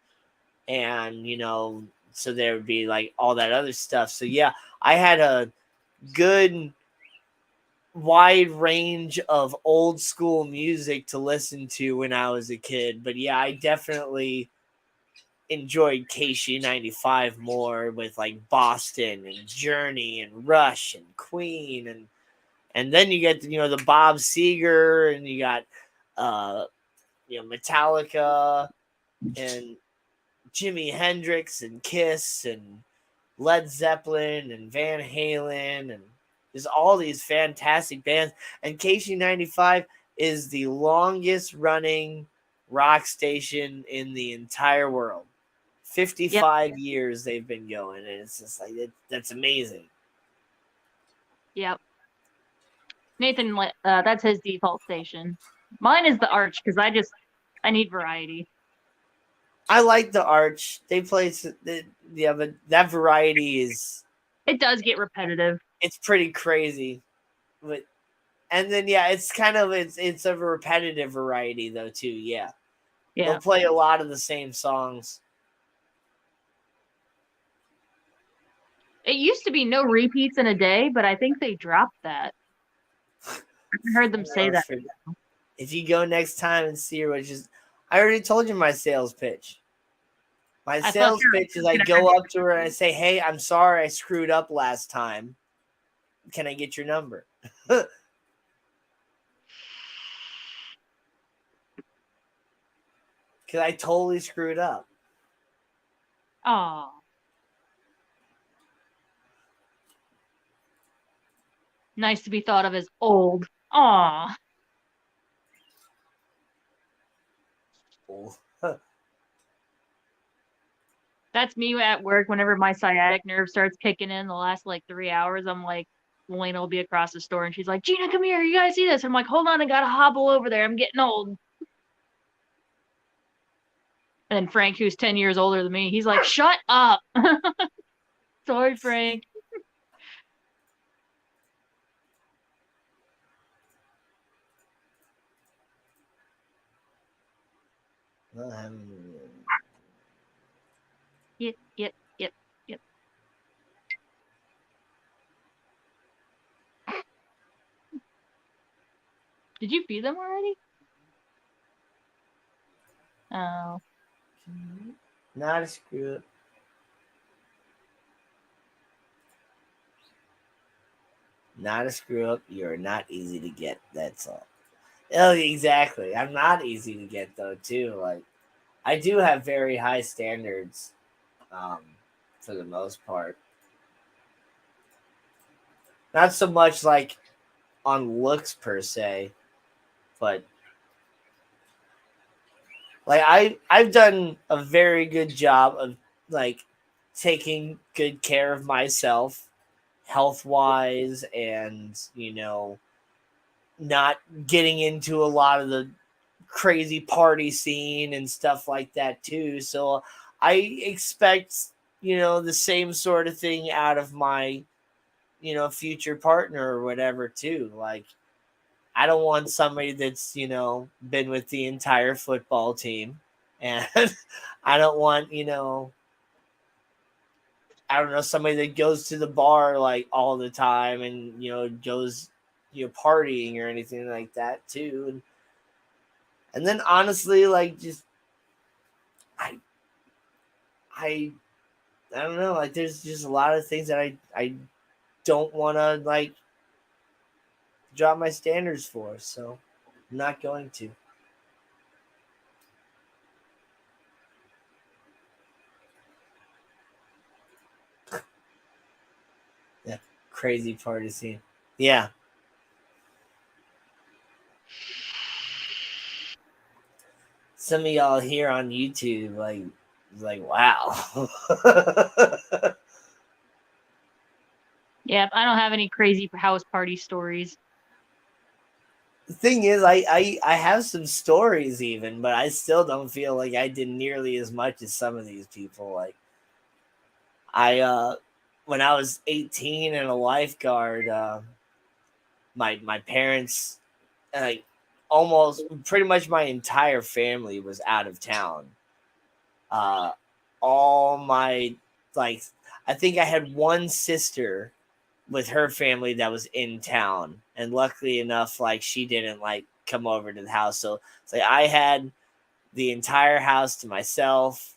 and so there would be all that other stuff. So yeah, I had a good wide range of old school music to listen to when I was a kid. But yeah, I definitely enjoyed KC95 more with like Boston and Journey and Rush and Queen and then you get the Bob Seger and you got Metallica and Jimi Hendrix and Kiss and Led Zeppelin and Van Halen and there's all these fantastic bands. And KC95 is the longest running rock station in the entire world. 55 years they've been going, and it's just like that's amazing. Yep. Nathan, that's his default station. Mine is the Arch because I need variety. I like the Arch. They play, but that variety is. It does get repetitive. It's pretty crazy, but and then it's kind of it's a repetitive variety though too. Yeah, they'll play a lot of the same songs. It used to be no repeats in a day, but I think they dropped that. I heard them say that. If you go next time and see her, I already told you my sales pitch. My sales pitch is I go up to her and I say, "Hey, I'm sorry I screwed up last time. Can I get your number?" Because I totally screwed up. Oh. Nice to be thought of as old. Aw. Old. That's me at work whenever my sciatic nerve starts kicking in the last 3 hours. I'm like, Lena will be across the store and she's like, "Gina, come here. You guys see this?" I'm like, "Hold on. I got to hobble over there. I'm getting old." And then Frank, who's 10 years older than me, he's like, "Shut up." Sorry, Frank. Yep. Did you feed them already? Oh. Not a screw up. Not a screw up. You're not easy to get. That's all. Oh, exactly. I'm not easy to get though, too. Like, I do have very high standards, for the most part. Not so much like on looks per se, but like I've done a very good job of like taking good care of myself health wise and not getting into a lot of the crazy party scene and stuff like that too. So I expect the same sort of thing out of my future partner or whatever too. Like I don't want somebody that's been with the entire football team, and I don't want I don't know, somebody that goes to the bar like all the time and goes partying or anything like that too. And then honestly, like just I don't know, like there's just a lot of things that I don't want to like drop my standards for, so I'm not going to. Yeah, crazy party scene. Yeah. Some of y'all here on YouTube, like wow. Yeah, I don't have any crazy house party stories. The thing is, I have some stories even, but I still don't feel like I did nearly as much as some of these people. Like when I was 18 and a lifeguard, my parents, like almost pretty much my entire family was out of town. All my I think I had one sister with her family that was in town, and luckily enough, like she didn't like come over to the house. So it's like I had the entire house to myself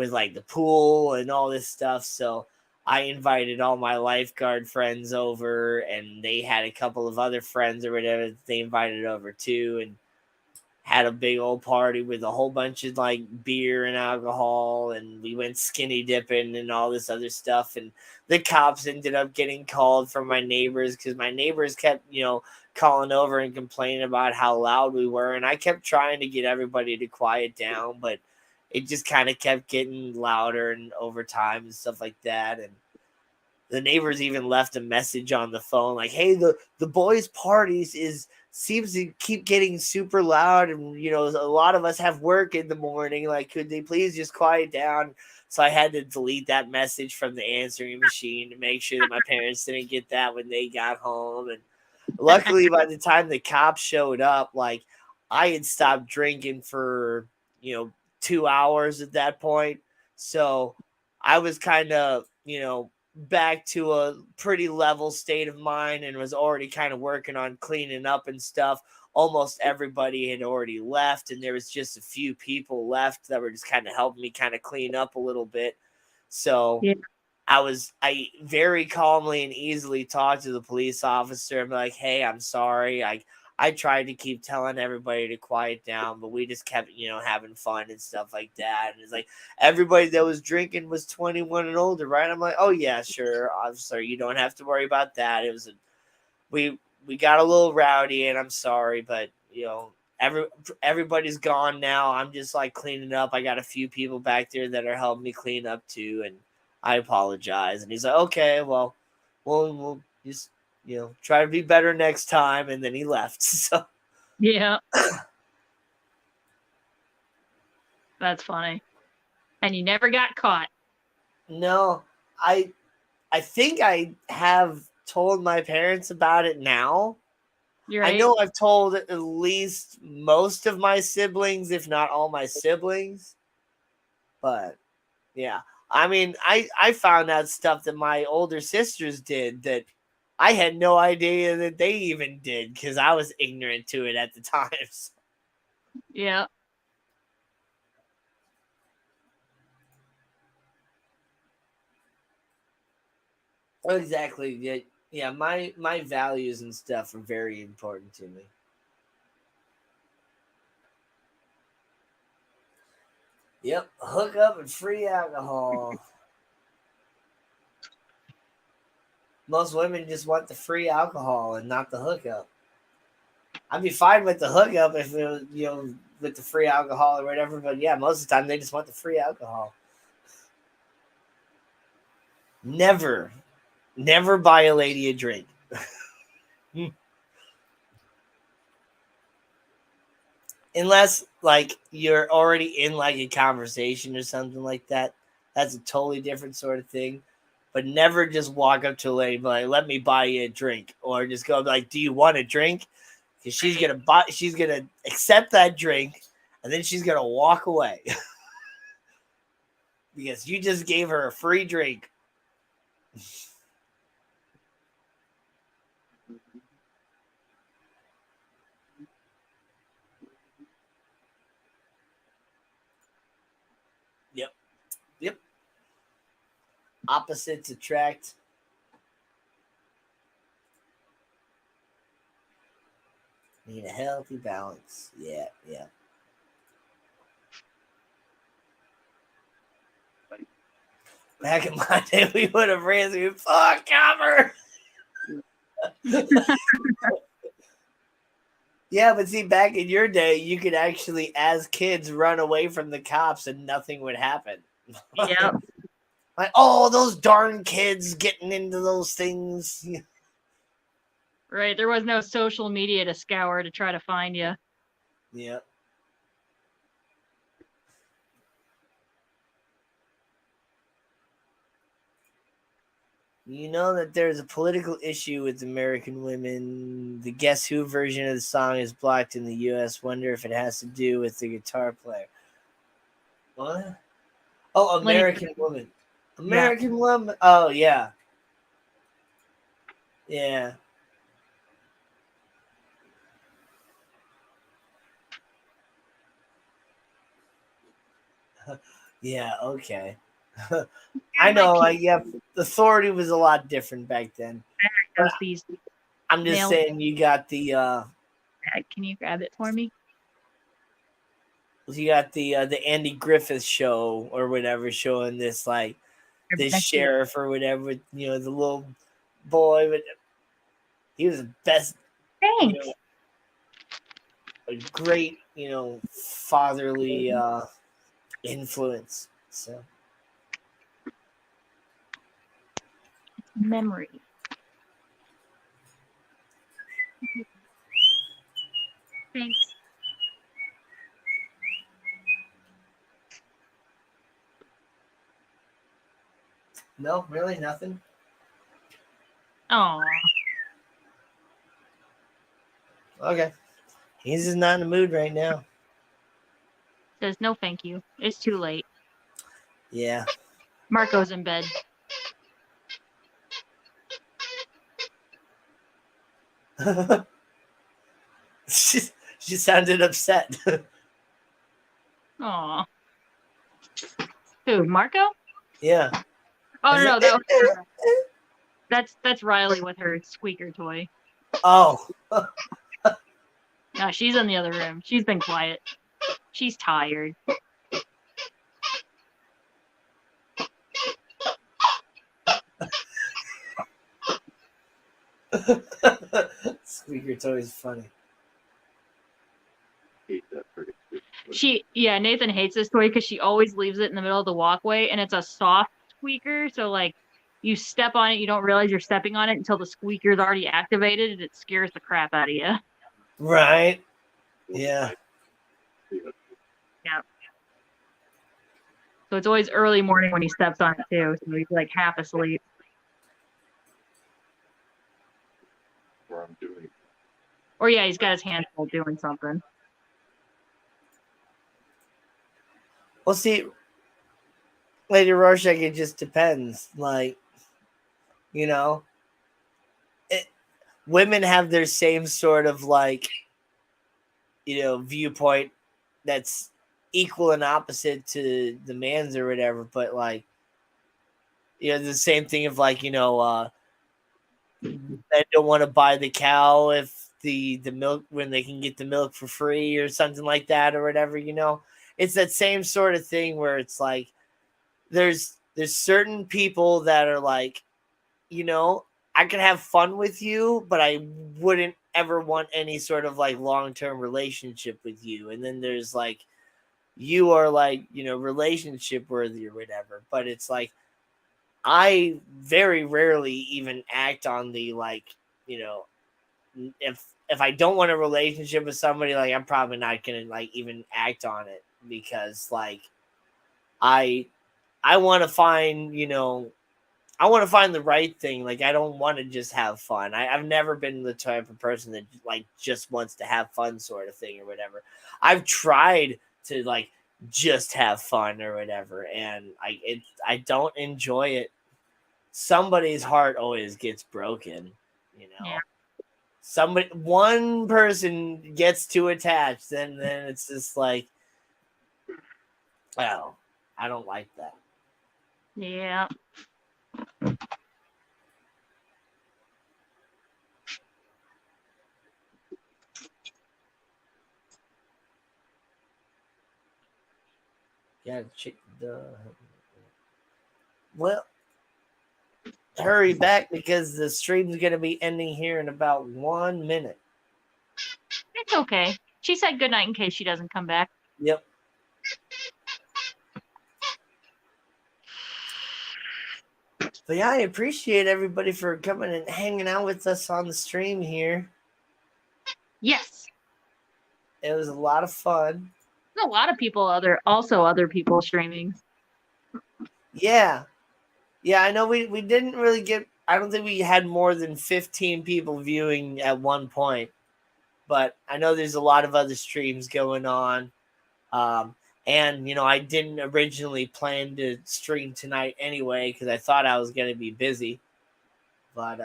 with like the pool and all this stuff. So I invited all my lifeguard friends over, and they had a couple of other friends or whatever that they invited over too, and had a big old party with a whole bunch of like beer and alcohol, and we went skinny dipping and all this other stuff. And the cops ended up getting called from my neighbors because my neighbors kept, calling over and complaining about how loud we were. And I kept trying to get everybody to quiet down, but it just kind of kept getting louder and over time and stuff like that. And the neighbors even left a message on the phone like, hey, the boys' parties seems to keep getting super loud, and a lot of us have work in the morning, like could they please just quiet down? So I had to delete that message from the answering machine to make sure that my parents didn't get that when they got home. And luckily by the time the cops showed up, like I had stopped drinking for 2 hours at that point, so I was kind of back to a pretty level state of mind and was already kind of working on cleaning up and stuff. Almost everybody had already left, and there was just a few people left that were just kind of helping me kind of clean up a little bit. So Yeah. I very calmly and easily talked to the police officer and be like, hey, I'm sorry. I tried to keep telling everybody to quiet down, but we just kept, having fun and stuff like that. And it's like everybody that was drinking was 21 and older, right? I'm like, oh yeah, sure, officer, you don't have to worry about that. It was we got a little rowdy, and I'm sorry, but everybody's gone now. I'm just like cleaning up. I got a few people back there that are helping me clean up too, and I apologize. And he's like, okay, well, we'll just try to be better next time. And then he left. So Yeah. That's funny. And you never got caught. No, I think I have told my parents about it now. You're right. I know I've told at least most of my siblings, if not all my siblings. But yeah, I mean, I found out stuff that my older sisters did that I had no idea that they even did because I was ignorant to it at the time. Yeah. Exactly. Yeah. My values and stuff are very important to me. Yep, hookup and free alcohol. Most women just want the free alcohol and not the hookup. I'd be fine with the hookup if it was, with the free alcohol or whatever. But yeah, most of the time they just want the free alcohol. Never buy a lady a drink. Unless like you're already in like a conversation or something like that. That's a totally different sort of thing. But never just walk up to a lady and be like, let me buy you a drink. Or just go like, do you want a drink? Because she's gonna accept that drink, and then she's gonna walk away. Because you just gave her a free drink. Yep. Opposites attract. Need a healthy balance. Yeah. Back in my day, we would have ran through fuck cover. Yeah, but see, back in your day, you could actually, as kids, run away from the cops and nothing would happen. Yeah. Like, oh, those darn kids getting into those things. Right. There was no social media to scour to try to find you. Yeah. You know that there's a political issue with American women. The Guess Who version of the song is blocked in the U.S. Wonder if it has to do with the guitar player. What? Oh, American Woman. American Woman. Oh, yeah. Yeah. Yeah, okay. I know, like, yeah, the authority was a lot different back then. Those these. I'm just Nailed saying you got the Can you grab it for me? the Andy Griffith show or whatever, showing this like this Next to you. sheriff or whatever, the little boy, but he was the best, Thanks. a great, fatherly influence. So Memory. Thanks. no, really nothing. Oh, Okay, he's just not in the mood right now. says no, thank you. It's too late. Yeah. Marco's in bed. she sounded upset. Aw. Who? Marco? Yeah. Oh Is no, it- that was that's Riley with her squeaker toy. Oh. No, she's in the other room. She's been quiet. She's tired. Squeaker toy is funny. Hate that pretty good. Nathan hates this toy because she always leaves it in the middle of the walkway, and it's a soft squeaker, so like you step on it, you don't realize you're stepping on it until the squeaker's already activated, and it scares the crap out of you. Right. Yeah. Yeah. So it's always early morning when he steps on it too, so he's like half asleep. Where I'm doing. Or yeah, he's got his hands full doing something. Well, see, Lady Rorschach, it just depends. Like, women have their same sort of like, viewpoint that's equal and opposite to the man's or whatever. But like, the same thing of like, men don't want to buy the cow if the milk when they can get the milk for free or something like that or whatever. It's that same sort of thing where it's like there's certain people that are like, I could have fun with you, but I wouldn't ever want any sort of like long-term relationship with you. And then there's like, you are like, relationship worthy or whatever. But it's like, I very rarely even act on the like, if I don't want a relationship with somebody, like I'm probably not gonna like even act on it because like I want to find, I want to find the right thing. Like, I don't want to just have fun. I've never been the type of person that like just wants to have fun sort of thing or whatever. I've tried to like just have fun or whatever. And I don't enjoy it. Somebody's heart always gets broken, Yeah. one person gets too attached. Then it's just like, well, I don't like that. Yeah. Yeah, well, hurry back because the stream's going to be ending here in about 1 minute. It's okay. She said goodnight in case she doesn't come back. Yep. But yeah, I appreciate everybody for coming and hanging out with us on the stream here. Yes. It was a lot of fun. There's a lot of people other people streaming. Yeah. Yeah, I know we didn't really get, I don't think we had more than 15 people viewing at one point. But I know there's a lot of other streams going on. And, I didn't originally plan to stream tonight anyway because I thought I was going to be busy. But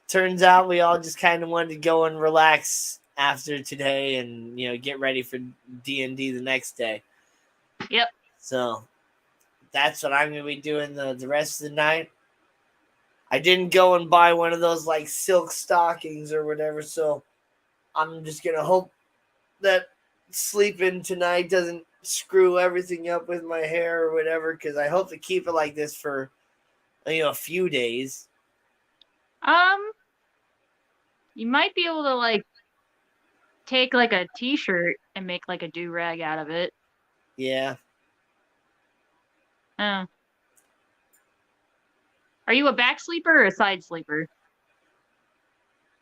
turns out we all just kind of wanted to go and relax after today and, get ready for D&D the next day. Yep. So that's what I'm gonna be doing the rest of the night. I didn't go and buy one of those like silk stockings or whatever, so I'm just gonna hope that sleeping tonight doesn't screw everything up with my hair or whatever, because I hope to keep it like this for a few days. You might be able to like take like a t-shirt and make like a do-rag out of it. Yeah. Are you a back sleeper or a side sleeper?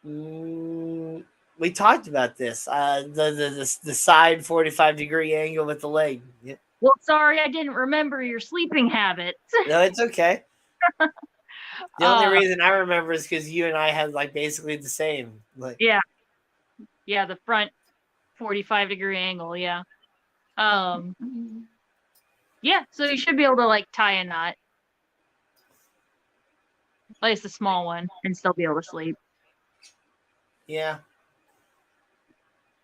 We talked about this. The side 45-degree angle with the leg. Yeah. Well, sorry, I didn't remember your sleeping habits. No, it's okay. The only reason I remember is because you and I had like basically the same. Like, yeah, the front 45-degree angle. Yeah. Yeah. So you should be able to like tie a knot, at least a small one, and still be able to sleep. yeah.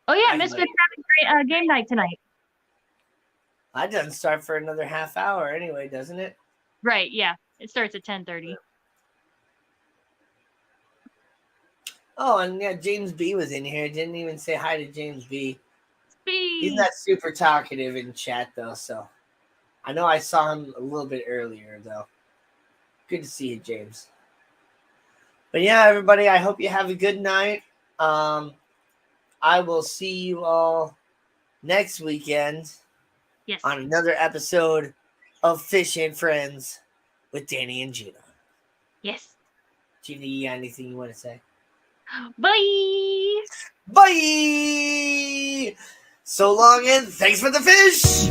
Oh yeah, Misfits having great game night tonight. That doesn't start for another half hour anyway, doesn't it? Right. Yeah. It starts at 10:30. Oh, and yeah, James B was in here. Didn't even say hi to James B. Speed. He's not super talkative in chat though, so I know I saw him a little bit earlier though. Good to see you, James. But yeah, everybody, I hope you have a good night. I will see you all next weekend. Yes. On another episode of Fish and Friends with Danny and Gina. Yes. Gina, you got anything you want to say? Bye. Bye. So long and thanks for the fish.